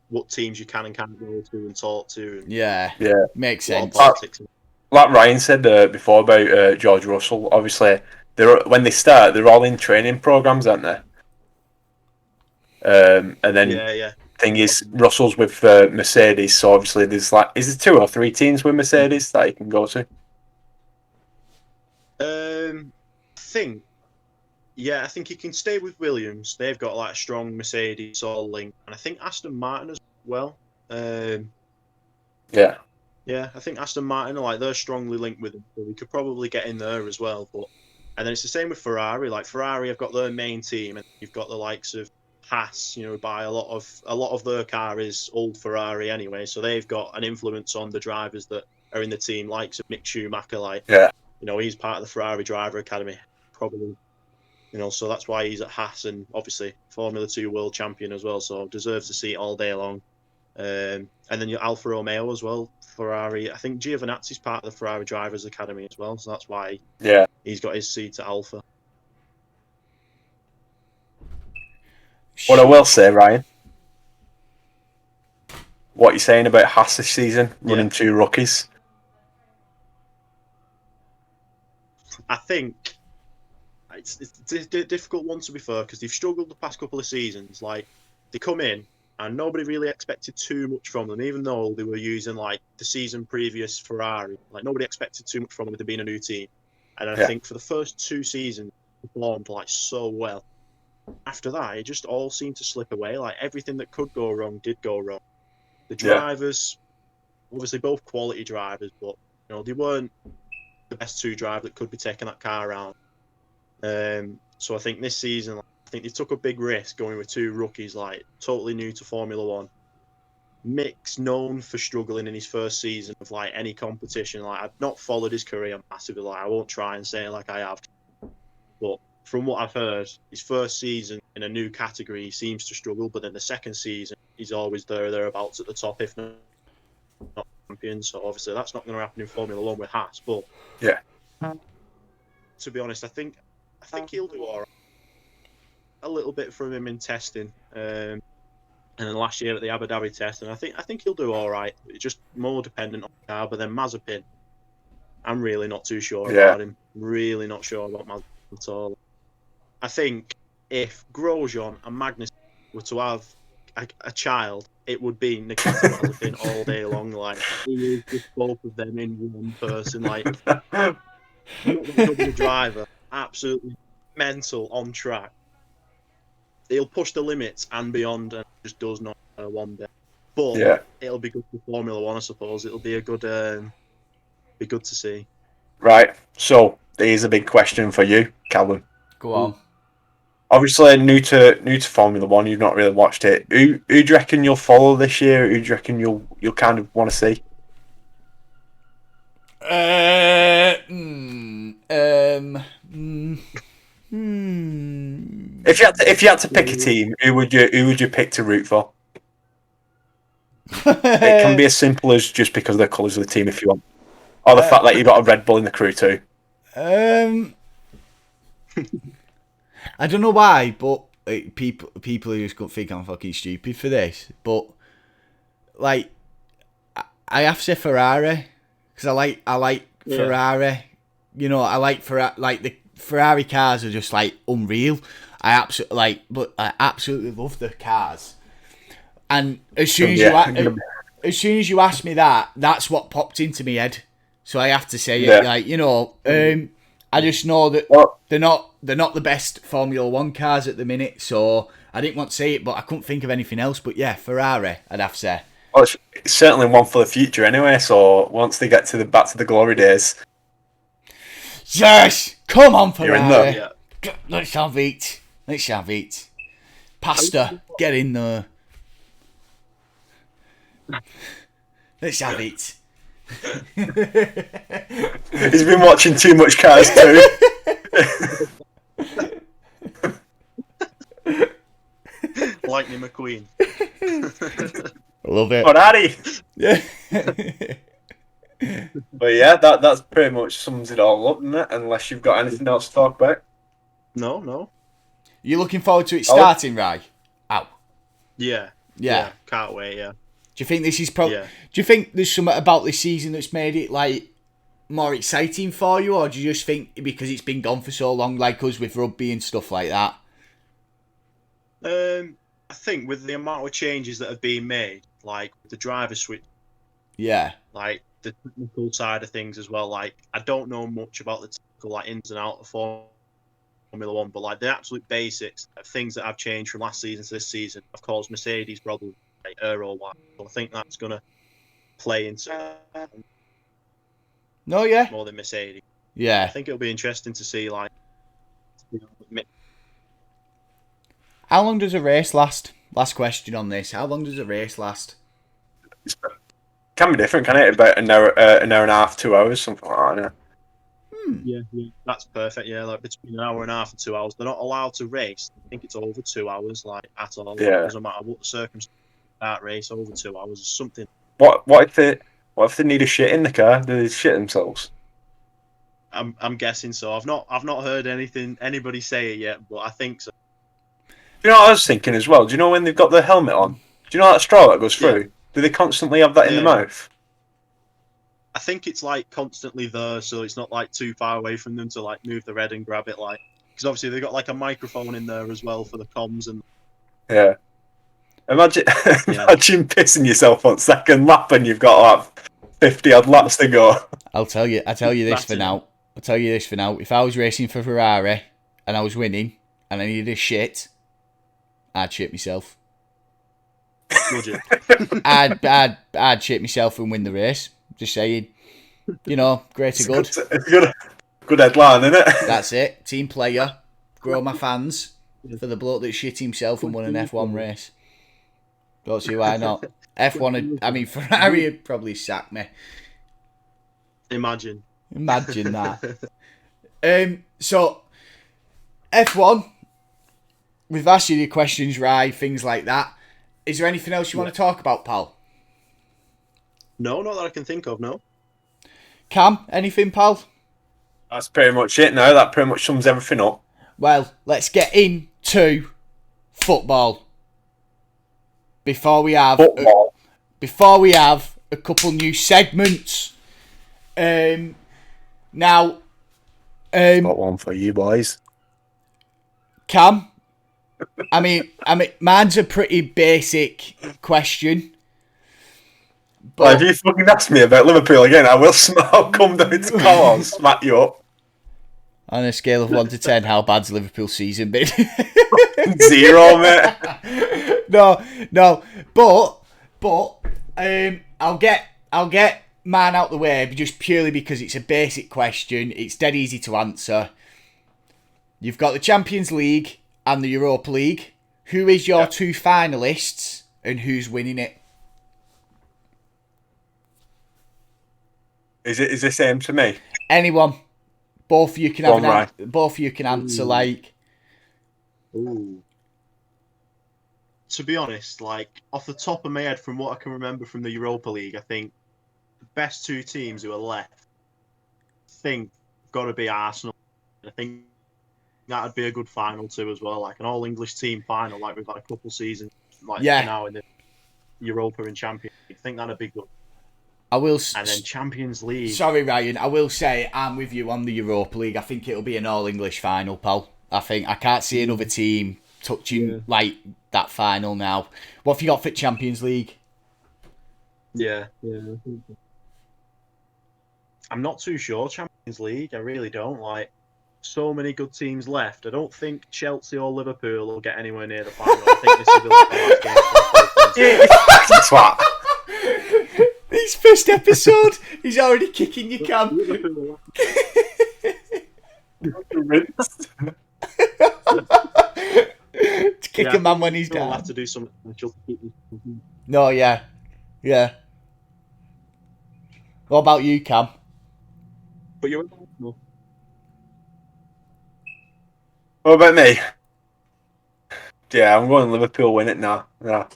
what teams you can and can't go to and talk to. And yeah, makes sense. Like Ryan said before about George Russell, obviously when they start, they're all in training programs, aren't they? And then thing is, Russell's with Mercedes, so obviously there's like, is there 2 or 3 teams with Mercedes that you can go to? I think he can stay with Williams. They've got like a strong Mercedes all link, and I think Aston Martin as well. Yeah, I think Aston Martin are they're strongly linked with him, so we could probably get in there as well. And then it's the same with Ferrari. Like, Ferrari have got their main team, and you've got the likes of Haas. You know, by a lot of their car is old Ferrari anyway, so they've got an influence on the drivers that are in the team, likes of Mick Schumacher. You know, he's part of the Ferrari driver academy, probably. You know, so that's why he's at Haas, and obviously Formula 2 world champion as well, so deserves the seat all day long. And then your Alfa Romeo as well, Ferrari. I think Giovinazzi's part of the Ferrari Drivers Academy as well, so that's why he's got his seat at Alfa. What I will say, Ryan, what you're saying about Haas this season, running 2 rookies? I think it's a difficult one, to be fair, because they've struggled the past couple of seasons. Like, they come in, and nobody really expected too much from them, even though they were using like the season previous Ferrari. Like, nobody expected too much from them with it being a new team. And I think for the first 2 seasons, they performed like so well. After that, it just all seemed to slip away. Like, everything that could go wrong did go wrong. The drivers, obviously both quality drivers, but you know, they weren't the best 2 drivers that could be taking that car around. So I think this season, I think they took a big risk going with 2 rookies, like totally new to Formula 1. Mick's known for struggling in his first season of like any competition. Like, I've not followed his career massively. Like, I won't try and say it like I have, but from what I've heard, his first season in a new category, he seems to struggle. But then the second season, he's always thereabouts at the top, if not champion. So obviously that's not going to happen in Formula 1 with Haas. But to be honest, I think he'll do all right. A little bit from him in testing, and then last year at the Abu Dhabi test, and I think he'll do all right. It's just more dependent on the car. But then Mazepin, I'm really not too sure about him. Really not sure about Mazepin at all. I think if Grosjean and Magnus were to have a child, it would be Nikita Mazepin all day long. Like, he is just both of them in one person. Like, not that good of a driver, absolutely mental on track. He'll push the limits and beyond, and just does not one bit. But it'll be good for Formula 1, I suppose. It'll be good to see. Right. So here's a big question for you, Calvin. Go on. Obviously, new to Formula 1, you've not really watched it. Who do you reckon you'll follow this year? Who do you reckon you'll kind of want to see? If you had to pick a team, who would you pick to root for? It can be as simple as just because of the colours of the team, if you want, or the fact that you got a Red Bull in the crew too. I don't know why, but people are just gonna think I'm fucking stupid for this, but like I have to say Ferrari because I like Ferrari. You know, I like the Ferrari cars are just like unreal. I absolutely love the cars. And as soon as you asked me that, that's what popped into my head. So I have to say it. Like, you know, I just know that they're not the best Formula One cars at the minute. So I didn't want to say it, but I couldn't think of anything else. But yeah, Ferrari, I'd have to say. Well, it's certainly one for the future anyway. So once they get to back to the glory days, yes, come on, Ferrari. You're in there. Yeah. Let's have it. Let's have it. Pasta, get in there. Let's have it. He's been watching too much Cars 2. Lightning McQueen. I love it. Ferrari. Yeah. But yeah, that's pretty much sums it all up, doesn't it? Unless you've got anything else to talk about. No. You looking forward to it starting, right? Ow. Yeah. Can't wait. Yeah. Do you think this is probably? Yeah. Do you think there's something about this season that's made it like more exciting for you, or do you just think because it's been gone for so long, like us with rugby and stuff like that? I think with the amount of changes that have been made, like the driver switch, like the technical side of things as well. Like I don't know much about the technical like ins and outs of Formula One, but like the absolute basics of things that have changed from last season to this season have caused Mercedes problems. Euro-wise. So I think that's going to play into more than Mercedes. Yeah. I think it'll be interesting to see like how long does a race last? Last question on this. How long does a race last? It can be different, can it? About an hour and a half, 2 hours, something like that. Yeah, that's perfect. Yeah, like between an hour and a half and 2 hours. They're not allowed to race. I think it's over 2 hours, like at all. Yeah. It doesn't matter what the circumstances. That race over 2 hours or something. What if they need a shit in the car? Do they shit themselves? I'm guessing so. I've not heard anybody say it yet, but I think so. Do you know what I was thinking as well? Do you know when they've got the helmet on? Do you know that straw that goes through? Yeah. Do they constantly have that in the mouth? I think it's like constantly there, so it's not like too far away from them to like move the red and grab it, like because obviously they've got like a microphone in there as well for the comms and. Yeah. Imagine pissing yourself on second lap and you've got like 50 odd laps to go. I'll tell you this for now. If I was racing for Ferrari and I was winning and I needed a shit, I'd shit myself. Would you? I'd shit myself and win the race. Just saying. You know, greater good. It's good headline, isn't it? That's it. Team player. Grow my fans for the bloke that shit himself and won an F1 race. Don't see why not. Ferrari would probably sack me. Imagine that. So, F1, we've asked you the questions, right? Things like that. Is there anything else you want to talk about, pal? No, not that I can think of, no. Cam, anything, pal? That's pretty much it now. That pretty much sums everything up. Well, let's get into football. Before we have a couple new segments. Now, got one for you boys. Cam, I mean, mine's a pretty basic question. But well, if you fucking ask me about Liverpool again, I'll come down to call and smack you up. On a scale of 1 to 10, how bad's Liverpool's season been? 0, mate. No. But I'll get mine out the way just purely because it's a basic question. It's dead easy to answer. You've got the Champions League and the Europa League. Who is your two finalists and who's winning it? Is the same to me? Anyone. Both of you can have both of you can answer. Like. Ooh. To be honest, like off the top of my head, from what I can remember from the Europa League, I think the best two teams who are left, got to be Arsenal. I think that'd be a good final too as well, like an all English team final, like we've had a couple seasons, like now in the Europa and Champions League. I think that'd be good. And then Champions League. Sorry, Ryan. I will say I'm with you on the Europa League. I think it'll be an all English final, pal. I can't see another team touching like that final now. What have you got for Champions League? Yeah. I'm not too sure. Champions League, I really don't like. So many good teams left. I don't think Chelsea or Liverpool will get anywhere near the final. I think this will be like the last game. That's what. His first episode, he's already kicking your cam. To kick a man when he's down. We'll have to do something. No, yeah. What about you, Cam? But you're. What about me? Yeah, I'm going Liverpool win it now. Yeah.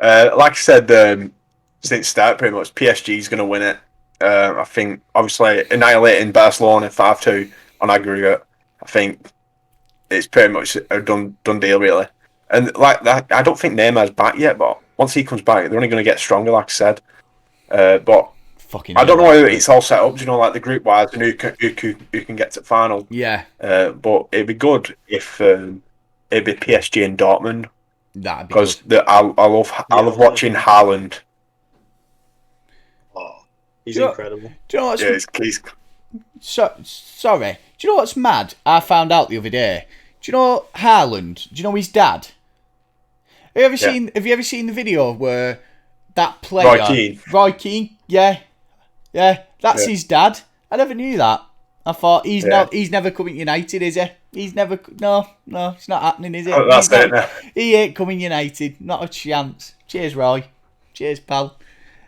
Like I said, since start, pretty much PSG's going to win it. I think, obviously, annihilating Barcelona 5-2 on aggregate. I think it's pretty much a done deal, really. And like that, I don't think Neymar's back yet, but once he comes back, they're only going to get stronger, like I said. But I don't know how it's all set up. You know, like the group wise, and who can get to the final. Yeah. But it'd be good if it'd be PSG and Dortmund. That'd be because I love watching Haaland. Oh, he's incredible. Do you know what's? Yeah, he's... Sorry. Do you know what's mad? I found out the other day. Do you know Haaland? Do you know his dad? Have you ever seen the video where that player Roy Keane? Yeah, that's his dad. I never knew that. I thought he's never coming United, is he? He's never. No, it's not happening, is it? Oh, that's it. No. He ain't coming United. Not a chance. Cheers, Roy. Cheers, pal.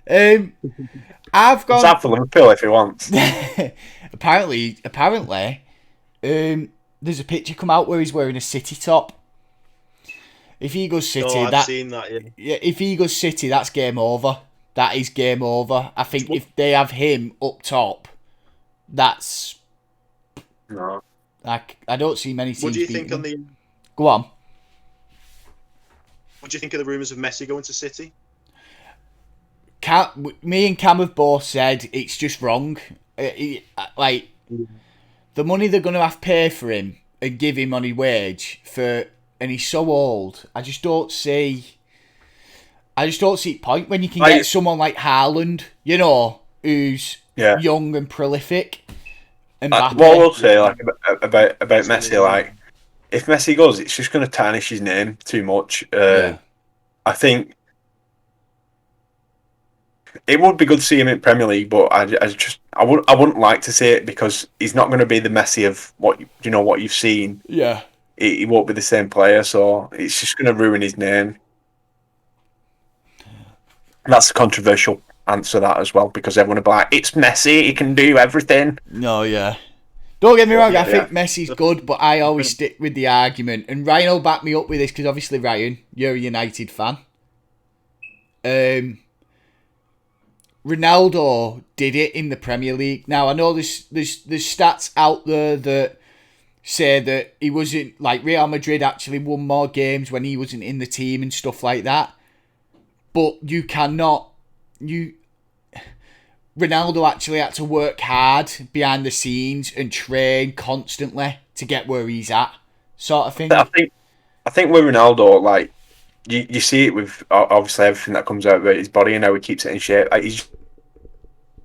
I've gone. It's out for Liverpool if he wants. apparently, there's a picture come out where he's wearing a City top. If he goes City, I've seen that. Yeah, if he goes City, that's game over. That is game over. I think if they have him up top, that's. No. I don't see many teams. What do you think on the? Go on. What do you think of the rumours of Messi going to City? Me and Cam have both said it's just wrong. Like the money they're going to have to pay for him and give him on his wage and he's so old. I just don't see point when you can get someone like Haaland, you know, who's young and prolific. What I will say, like about Messi, like if Messi goes, it's just going to tarnish his name too much. I think it would be good to see him in Premier League, but I wouldn't like to see it because he's not going to be the Messi of what you've seen. Yeah, he won't be the same player, so it's just going to ruin his name. And that's a controversial answer that as well because everyone will be like, it's Messi, he can do everything. No, yeah. Don't get me wrong, I think Messi's good, but I always stick with the argument. And Ryan will back me up with this because obviously, Ryan, you're a United fan. Ronaldo did it in the Premier League. Now, I know there's stats out there that say that he wasn't, like Real Madrid actually won more games when he wasn't in the team and stuff like that. But Ronaldo actually had to work hard behind the scenes and train constantly to get where he's at, sort of thing. I think with Ronaldo, like you see it with obviously everything that comes out about his body and how he keeps it in shape. Like, he's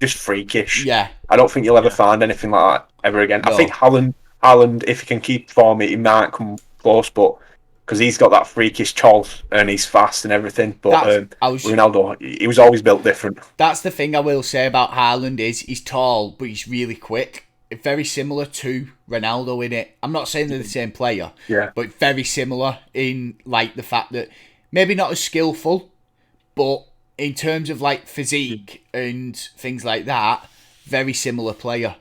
just freakish. Yeah, I don't think you'll ever find anything like that ever again. No. I think Haaland, if he can keep form, he might come close, but. Because he's got that freakish chols and he's fast and everything. But Ronaldo, he was always built different. That's the thing I will say about Haaland is he's tall, but he's really quick. It's very similar to Ronaldo in it. I'm not saying they're the same player, but very similar in like the fact that maybe not as skillful, but in terms of like physique and things like that, very similar player.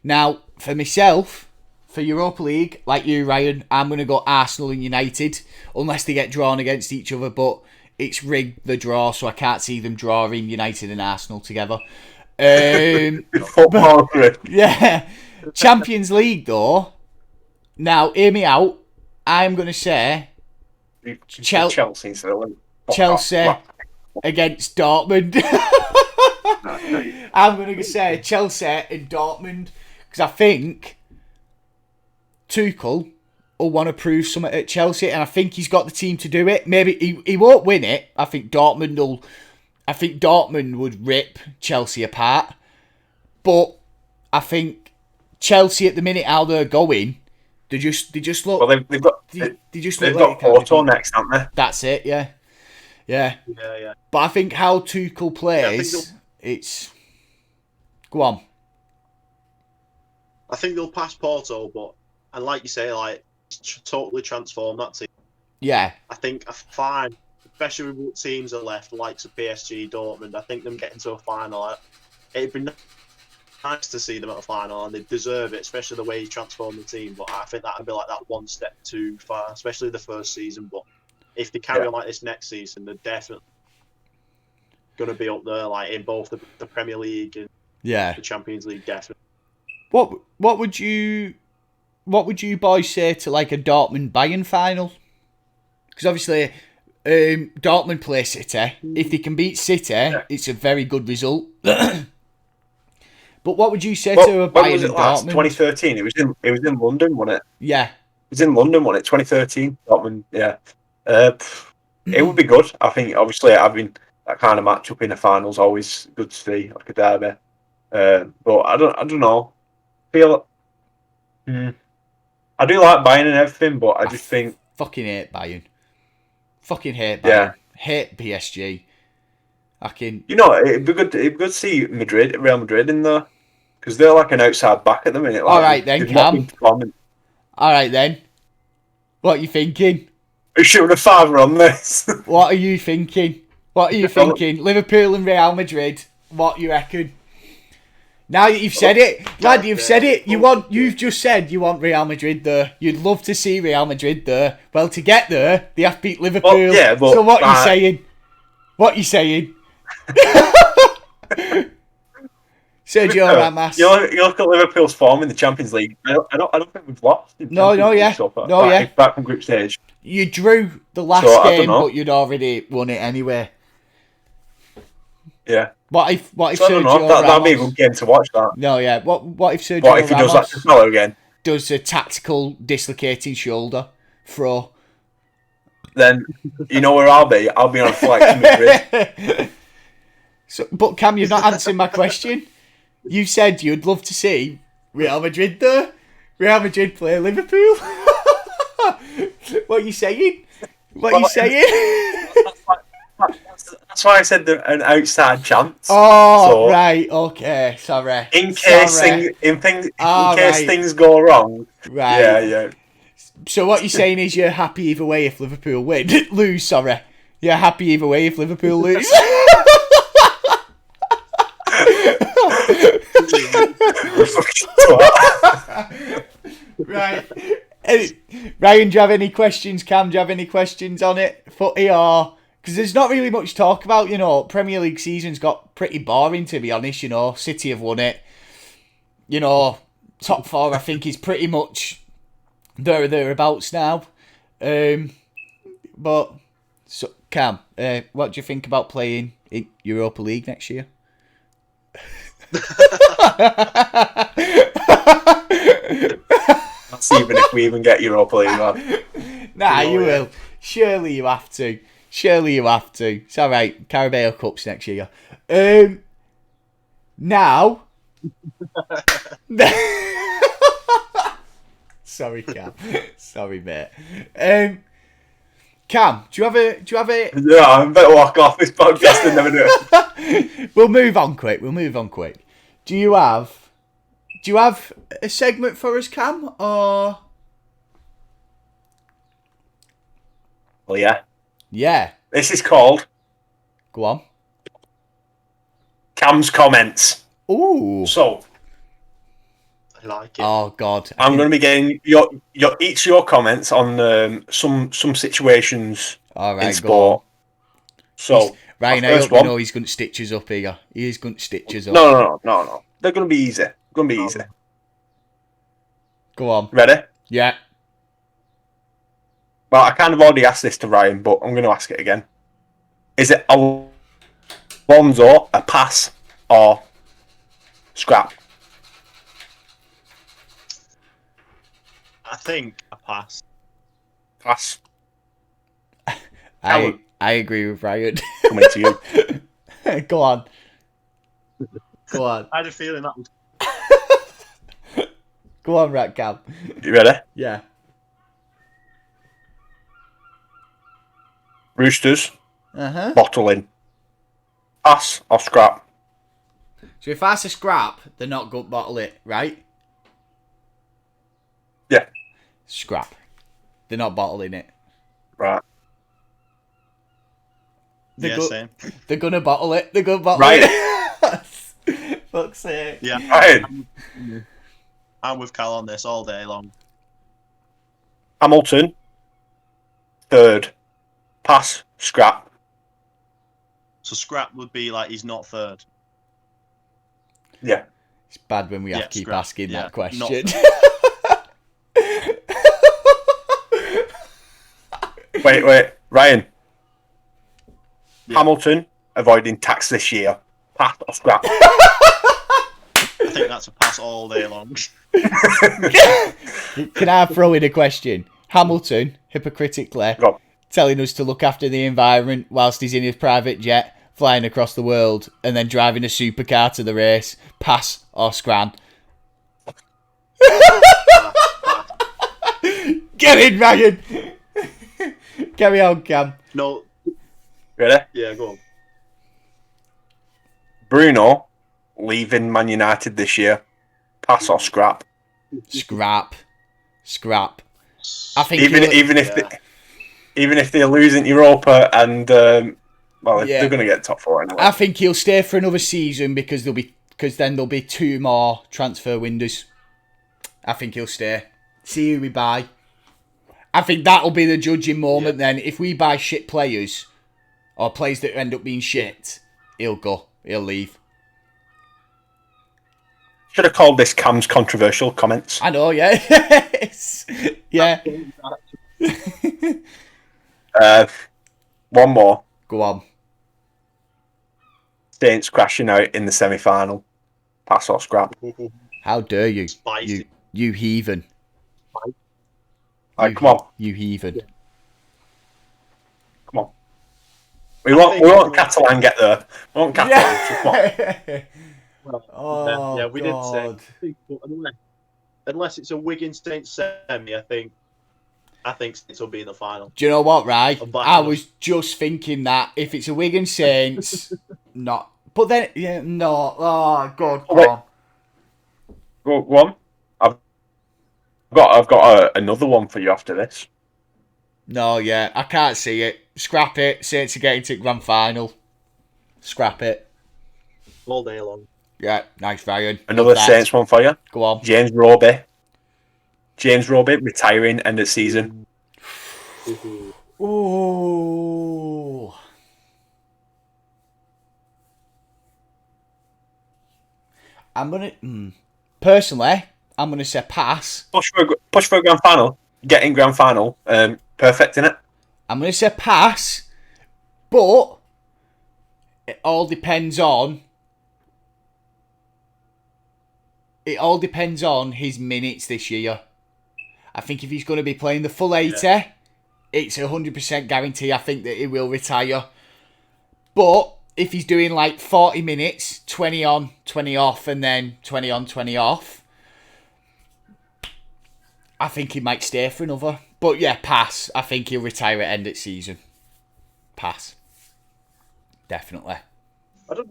Now, for myself... For Europa League, like you, Ryan, I'm going to go Arsenal and United, unless they get drawn against each other, but it's rigged, the draw, so I can't see them drawing United and Arsenal together. Yeah. Champions League, though, Now, hear me out. I'm going to say Chelsea against Dortmund. I'm going to say Chelsea and Dortmund because I think Tuchel will want to prove something at Chelsea, and I think he's got the team to do it. Maybe he won't win it. I think Dortmund would rip Chelsea apart, but I think Chelsea at the minute how they're going, they just look. Well, they've got Porto next, haven't they? That's it. Yeah. But I think how Tuchel plays, it's go on. I think they'll pass Porto, but and like you say, like totally transform that team. Yeah. I think fine, especially with what teams are left, likes of PSG, Dortmund. I think them getting to a final, it'd be nice to see them at a final, and they deserve it, especially the way he transformed the team. But I think that would be like that one step too far, especially the first season. But if they carry on like this next season, they're definitely going to be up there, like in both the Premier League and the Champions League. Definitely. What would you boys say to like a Dortmund Bayern final? Because obviously Dortmund play City. If they can beat City, it's a very good result. But what would you say to a Bayern and Dortmund? 2013. It was in London, wasn't it? Yeah. It was in London, wasn't it? 2013. Dortmund. Yeah. It would be good. I think obviously having that kind of match up in the finals always good to see, like a derby. But I don't know. I do like Bayern and everything, but I just think fucking hate Bayern. Fucking hate Bayern. Yeah. Hate PSG. It'd be good to see Real Madrid in there, because they're like an outside back at the minute. Like, all right then, Cam. All right then. What are you thinking? Who's shooting a fiver on this? What are you thinking? Liverpool and Real Madrid. What you reckon? Now that you've said it, lad, you've said it. You've just said you want Real Madrid there. You'd love to see Real Madrid there. Well, to get there, they have to beat Liverpool. Well, yeah, but, so what are you saying? What are you saying? Sergio Ramos. You look at Liverpool's form in the Champions League. I don't think we've lost. Back from group stage. You drew the last game, but you'd already won it anyway. Yeah. What if Sergio I don't know. That'd be a good game to watch. That. No, yeah. What if Sergio What if he does that to Salah again? Does a tactical dislocating shoulder throw? Then you know where I'll be. I'll be on a flight to Madrid. So, but Cam, you've not answered my question. You said you'd love to see Real Madrid there. Real Madrid play Liverpool. What are you saying? That's why I said an outside chance. Oh, right, okay, sorry. In case things go wrong. Right. Yeah. So what you're saying is you're happy either way if Liverpool lose, sorry. You're happy either way if Liverpool lose. Right. Ryan, do you have any questions? Cam, do you have any questions on it? Footy or... Because there's not really much to talk about, Premier League season's got pretty boring, to be honest, City have won it. Top four, I think, is pretty much thereabouts now. But, so, Cam, what do you think about playing in Europa League next year? That's even if we even get Europa League, man. Nah, you will. Surely you have to. It's alright. Carabao Cups next year. Now. Sorry, Cam. Sorry, mate. Cam, do you have a? Yeah, I'm better walk off this podcast and never do it. We'll move on quick. Do you have a segment for us, Cam, or? Well, yeah. Yeah. This is called... Go on. Cam's Comments. Ooh. So... I like it. Oh, God. I'm going to be getting your comments on some situations in sport. So, Ryan, I hope you know he's going to stitch us up here. He is going to stitch us up. No. They're going to be easy. Go on. Ready? Yeah. Well, I kind of already asked this to Ryan, but I'm going to ask it again. Is it Alonso a pass or scrap? I think a pass. Pass. I agree with Ryan. Coming to you. Go on. Go on. I had a feeling that was. Go on, Rat Cam. You ready? Yeah. Roosters. Uh-huh. Bottling. Pass or scrap? So if that's a scrap, they're not going to bottle it, right? Yeah. Scrap. They're not bottling it. Right. Same. They're going to bottle it. They're going to bottle Right. it. Fuck's sake. Yeah. Ryan. I'm with Cal on this all day long. Hamilton. Third. Pass. Scrap. So scrap would be like he's not third. Yeah. It's bad when we have to keep scrap. asking that question. Wait. Ryan. Yeah. Hamilton avoiding tax this year. Pass or scrap? I think that's a pass all day long. Can I throw in a question? Hamilton, hypocritically, Go on. telling us to look after the environment whilst he's in his private jet, flying across the world, and then driving a supercar to the race. Pass or scran? Get in, Ryan! Carry on, Cam. No. Ready? Yeah, go on. Bruno leaving Man United this year. Pass or scrap? Scrap. I think even if they're losing Europa and they're going to get top four anyway. I think he'll stay for another season because then there'll be 2 more transfer windows. I think he'll stay. See who we buy. I think that'll be the judging moment then. If we buy shit players or players that end up being shit, he'll go. He'll leave. Should have called this Cam's controversial comments. I know, yeah. Yeah. One more. Go on. Saints crashing out in the semi-final. Pass or scrap? How dare you? Spicy. You heathen. Come on. You heathen. Come on. We won't Catalan get there. We won't Catalan. So come on. Oh, we God. did say unless it's a Wigan Saints semi, I think Saints will be in the final. Do you know what, right? I was just thinking that if it's a Wigan Saints, not. But then, no. Oh, God, come on. Go on. I've got another one for you after this. No, yeah, I can't see it. Scrap it. Saints are getting to the grand final. Scrap it. All day long. Yeah, nice, Ryan. Another Saints one for you. Go on. James Roby retiring end of season. Ooh. Personally, I'm gonna say pass. Push for a grand final. Getting grand final. Perfect in it. I'm gonna say pass, but it all depends on. It all depends on his minutes this year. I think if he's going to be playing the full 80, it's 100% guarantee I think that he will retire. But if he's doing like 40 minutes, 20 on, 20 off, and then 20 on, 20 off, I think he might stay for another. But yeah, pass. I think he'll retire at end of season. Pass. Definitely. I don't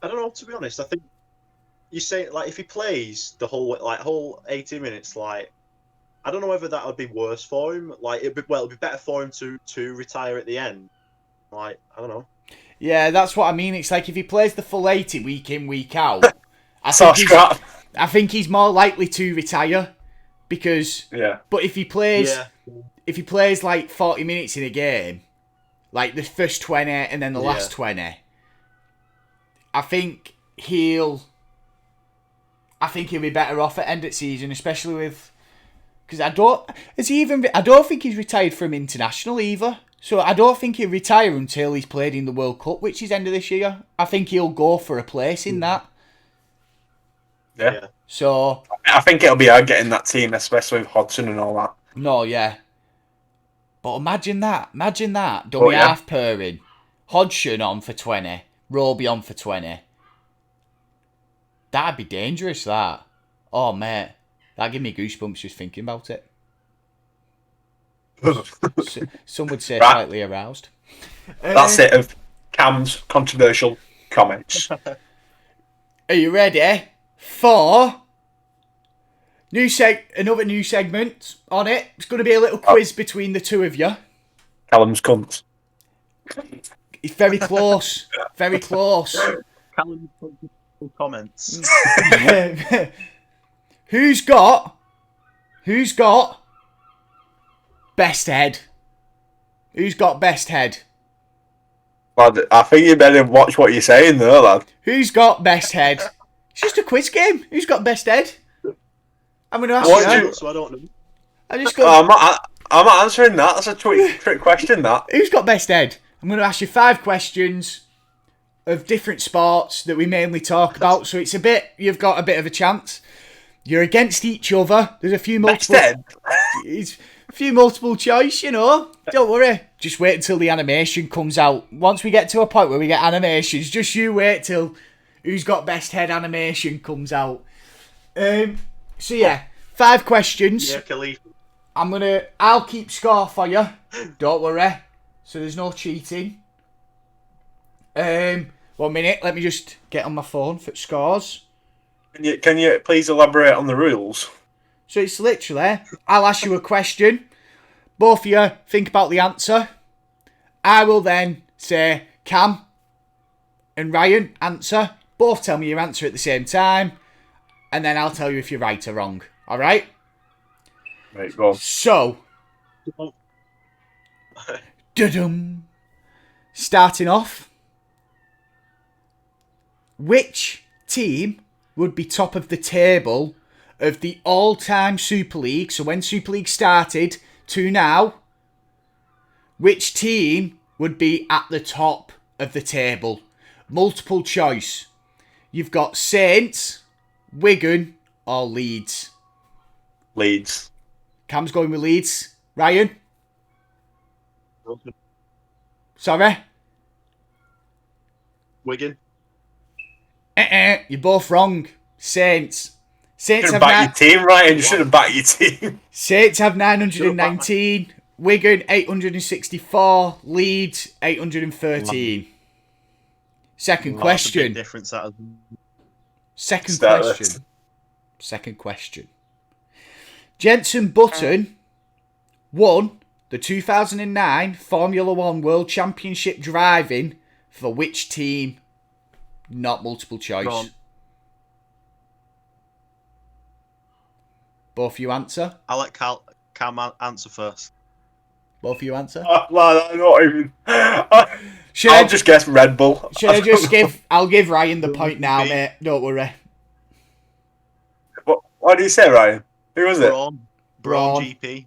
know, to be honest. I think you say like if he plays the whole 80 minutes, like I don't know whether that would be worse for him. Like it'd be better for him to retire at the end. Like I don't know. Yeah, that's what I mean. It's like if he plays the full 80 week in, week out, I think he's more likely to retire because. Yeah. But if he plays like 40 minutes in a game, like the first 20 and then the last 20, I think he'll be better off at end of season, especially with Because I don't think he's retired from international either. So I don't think he'll retire until he's played in the World Cup, which is end of this year. I think he'll go for a place in that. Yeah. So I think it'll be hard getting that team, especially with Hodgson and all that. No, yeah. But imagine that. Dummy half pairing. Hodgson on for 20. Roby on for 20. That'd be dangerous, that. Oh, mate. That'd give me goosebumps just thinking about it. Some would say slightly aroused. That's it of Cam's controversial comments. Are you ready for another new segment on it? It's going to be a little quiz between the two of you. Callum's cunts. It's very close. Very close. Callum's comments. Who's got best head? Who's got best head? Lad, I think you better watch what you're saying there, lad. Who's got best head? It's just a quiz game. Who's got best head? I'm going to ask you. So I don't know. I'm not answering that. That's a trick question, that. Who's got best head? I'm going to ask you 5 questions of different sports that we mainly talk about. So you've got a bit of a chance. You're against each other. There's a few multiple... It's a few multiple choice, you know. Don't worry. Just wait until the animation comes out. Once we get to a point where we get animations, just you wait till who's got best head animation comes out. So yeah, 5 questions. Yeah, Khalif. I'll keep score for you. Don't worry. So there's no cheating. 1 minute. Let me just get on my phone for scores. Can you please elaborate on the rules? So it's literally, I'll ask you a question. Both of you think about the answer. I will then say, Cam and Ryan, answer. Both tell me your answer at the same time. And then I'll tell you if you're right or wrong. All right? Right, go on. So, starting off, which team would be top of the table of the all-time Super League? So when Super League started to now, which team would be at the top of the table? Multiple choice. You've got Saints, Wigan, or Leeds. Leeds. Cam's going with Leeds. Ryan? Sorry? Wigan. You're both wrong. Saints. Saints have back your team, Ryan. You should have backed your team. Saints have 919. Wigan 864. Leeds 813. Second question. Difference that Second question. Jenson Button won the 2009 Formula 1 World Championship driving for which team? Not multiple choice. Wrong. Both of you answer. I'll let Cam answer first. Both of you answer. Lad, I'm not even. I'll just guess Red Bull. Should I just give? I'll give Ryan the point now, mate. Don't worry. What did you say, Ryan? Who was it? Braun GP.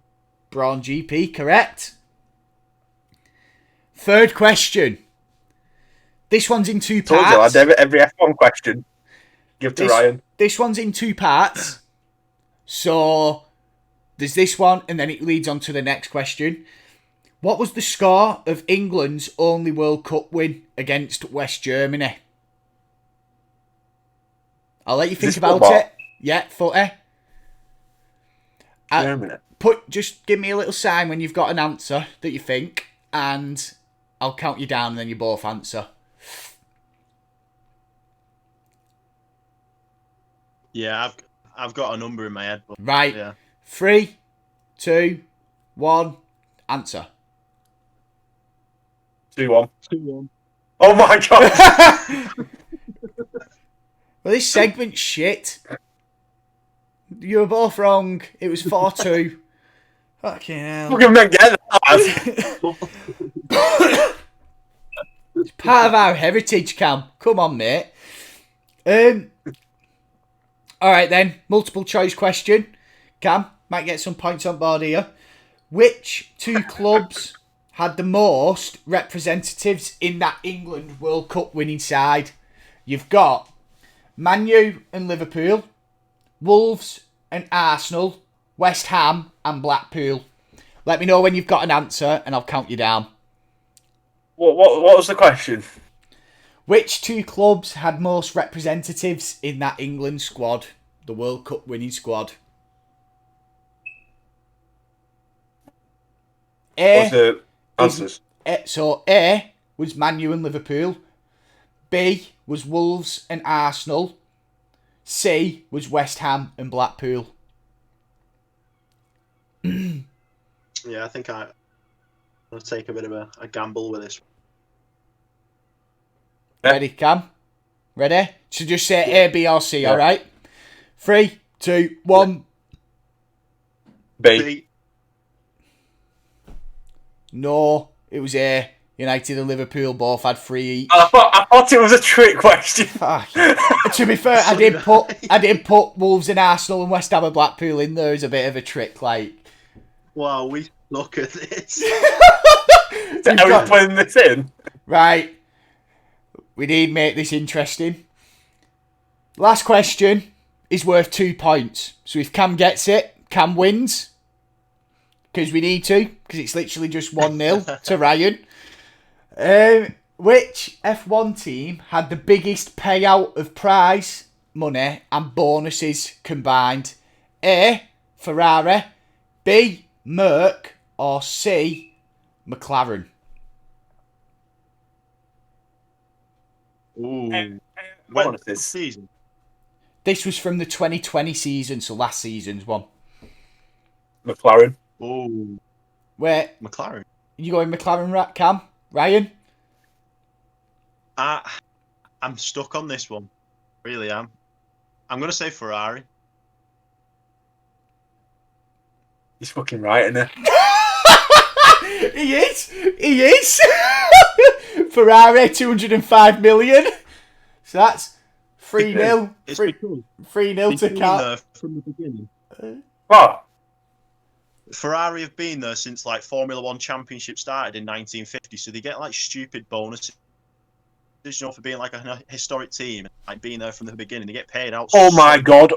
Braun GP, correct. Third question. This one's in 2 parts. Told you, every F1 question. Give to Ryan. This one's in 2 parts. So there's this one, and then it leads on to the next question. What was the score of England's only World Cup win against West Germany? I'll let you think about it. Yeah, footy. Germany. Just give me a little sign when you've got an answer that you think, and I'll count you down, and then you both answer. Yeah, I've got a number in my head. But, right. Yeah. 3, 2, 1, answer. 2-1. 2-1. Oh my god! Well, this segment's shit. You were both wrong. It was 4-2. Fucking hell. Fucking men get that. It's part of our heritage, Cam. Come on, mate. Alright then, multiple choice question. Cam, Might get some points on board here. Which two clubs had the most representatives in that England World Cup winning side? You've got Man U and Liverpool, Wolves and Arsenal, West Ham and Blackpool. Let me know when you've got an answer and I'll count you down. What was the question? Which two clubs had most representatives in that England squad? The World Cup winning squad. What's the answers? So A was Man U and Liverpool. B was Wolves and Arsenal. C was West Ham and Blackpool. Yeah, I think I'm going to take a bit of a gamble with this. Ready, Cam? Ready? So just say A, B or C, alright? 3, 2, 1. B. No, it was A. United and Liverpool both had 3 each. I thought it was a trick question. To be fair, I did put Wolves and Arsenal and West Ham and Blackpool in there as a bit of a trick, like. Wow, we look at this. Are we putting this in? Right. We need to make this interesting. Last question is worth 2 points. So if Cam gets it, Cam wins. Because we need to. Because it's literally just 1-0 to Ryan. Which F1 team had the biggest payout of prize money and bonuses combined? A. Ferrari. B. Merck. Or C. McLaren. Ooh. When was this season? This was from the 2020 season, so last season's one. McLaren. Ooh. Where? McLaren. You going McLaren, Cam? Ryan? I'm stuck on this one. Really am. I'm going to say Ferrari. He's fucking right, isn't he? He is. Ferrari, 205 million. So that's 3-0. 3-0 to Cam. From the beginning. What? Ferrari have been there since like Formula One Championship started in 1950, so they get like stupid bonuses, you know, for being like a historic team, like being there from the beginning. They get paid out. Oh my god!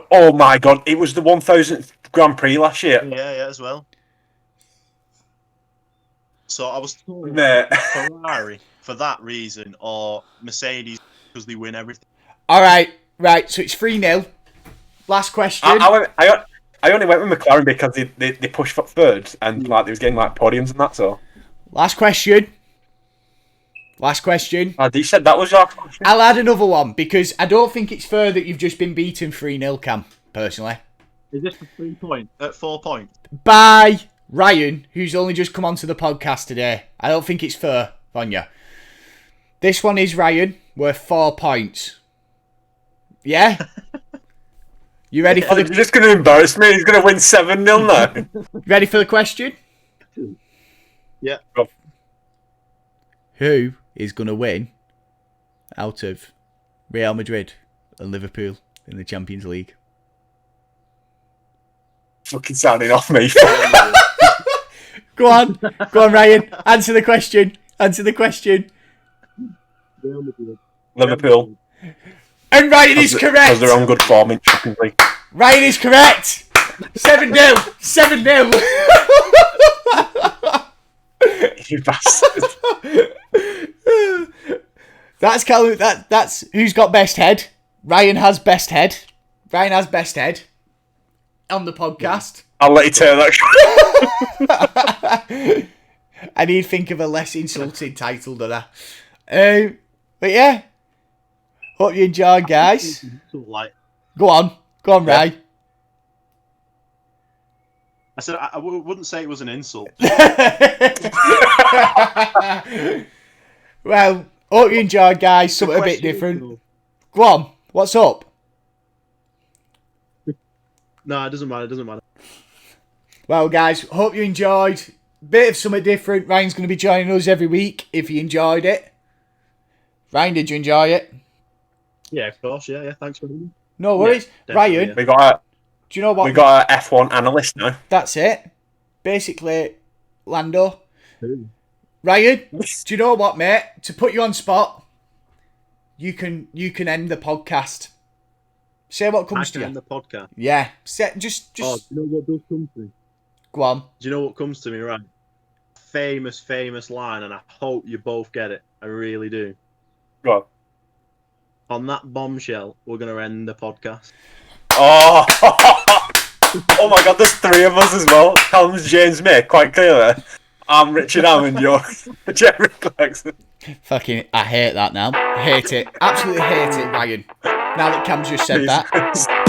It was the 1000th Grand Prix last year. Yeah, as well. So I was told Ferrari for that reason, or Mercedes because they win everything. All right. So it's 3-0. Last question. I only went with McLaren because they pushed for third and like they was getting like podiums and that. So last question. You said that was your question. I'll add another one because I don't think it's fair that you've just been beaten 3-0, Cam. Personally, is this for 3 points? At 4 points? By Ryan, who's only just come onto the podcast today. I don't think it's fair on you. This one is Ryan, worth 4 points. Yeah. You ready for the... You're just going to embarrass me. He's going to win 7-0 now. Ready for the question? Yeah. Who is going to win out of Real Madrid and Liverpool in the Champions League? Fucking sounding off me. Go on, Ryan. Answer the question. Liverpool. And Ryan is correct. Because they're on good form in Champions League. Ryan is correct. 7-0. 7-0. You bastard. That's who's got best head. Ryan has best head. On the podcast. I'll let you tell that. I need to think of a less insulting title than that. But yeah. Hope you enjoyed, guys. Go on, Ray. I said I wouldn't say it was an insult. Well, hope you enjoyed, guys. Something a bit different. Go on, what's up? No, it doesn't matter. Well, guys, hope you enjoyed. Bit of something different. Ryan's going to be joining us every week if you enjoyed it. Ryan, did you enjoy it? Yeah, of course. Yeah. Thanks for having me. No worries. Yeah, Ryan, we got Do you know what? We got an F1 analyst now. That's it. Basically, Lando. Ryan, do you know what, mate? To put you on spot, you can end the podcast. Say what comes to you. End the podcast. Yeah. Just. Oh, do you know what does come to me? Go on. Do you know what comes to me, right? Famous line, and I hope you both get it. I really do. Go on. On that bombshell, we're going to end the podcast. Oh! Oh my God, there's 3 of us as well. Callum's James May, quite clearly. I'm Richard Hammond, you're Jerry Clarkson. Fucking, I hate that now. Hate it. Absolutely hate it, Ryan. Now that Cam's just said that.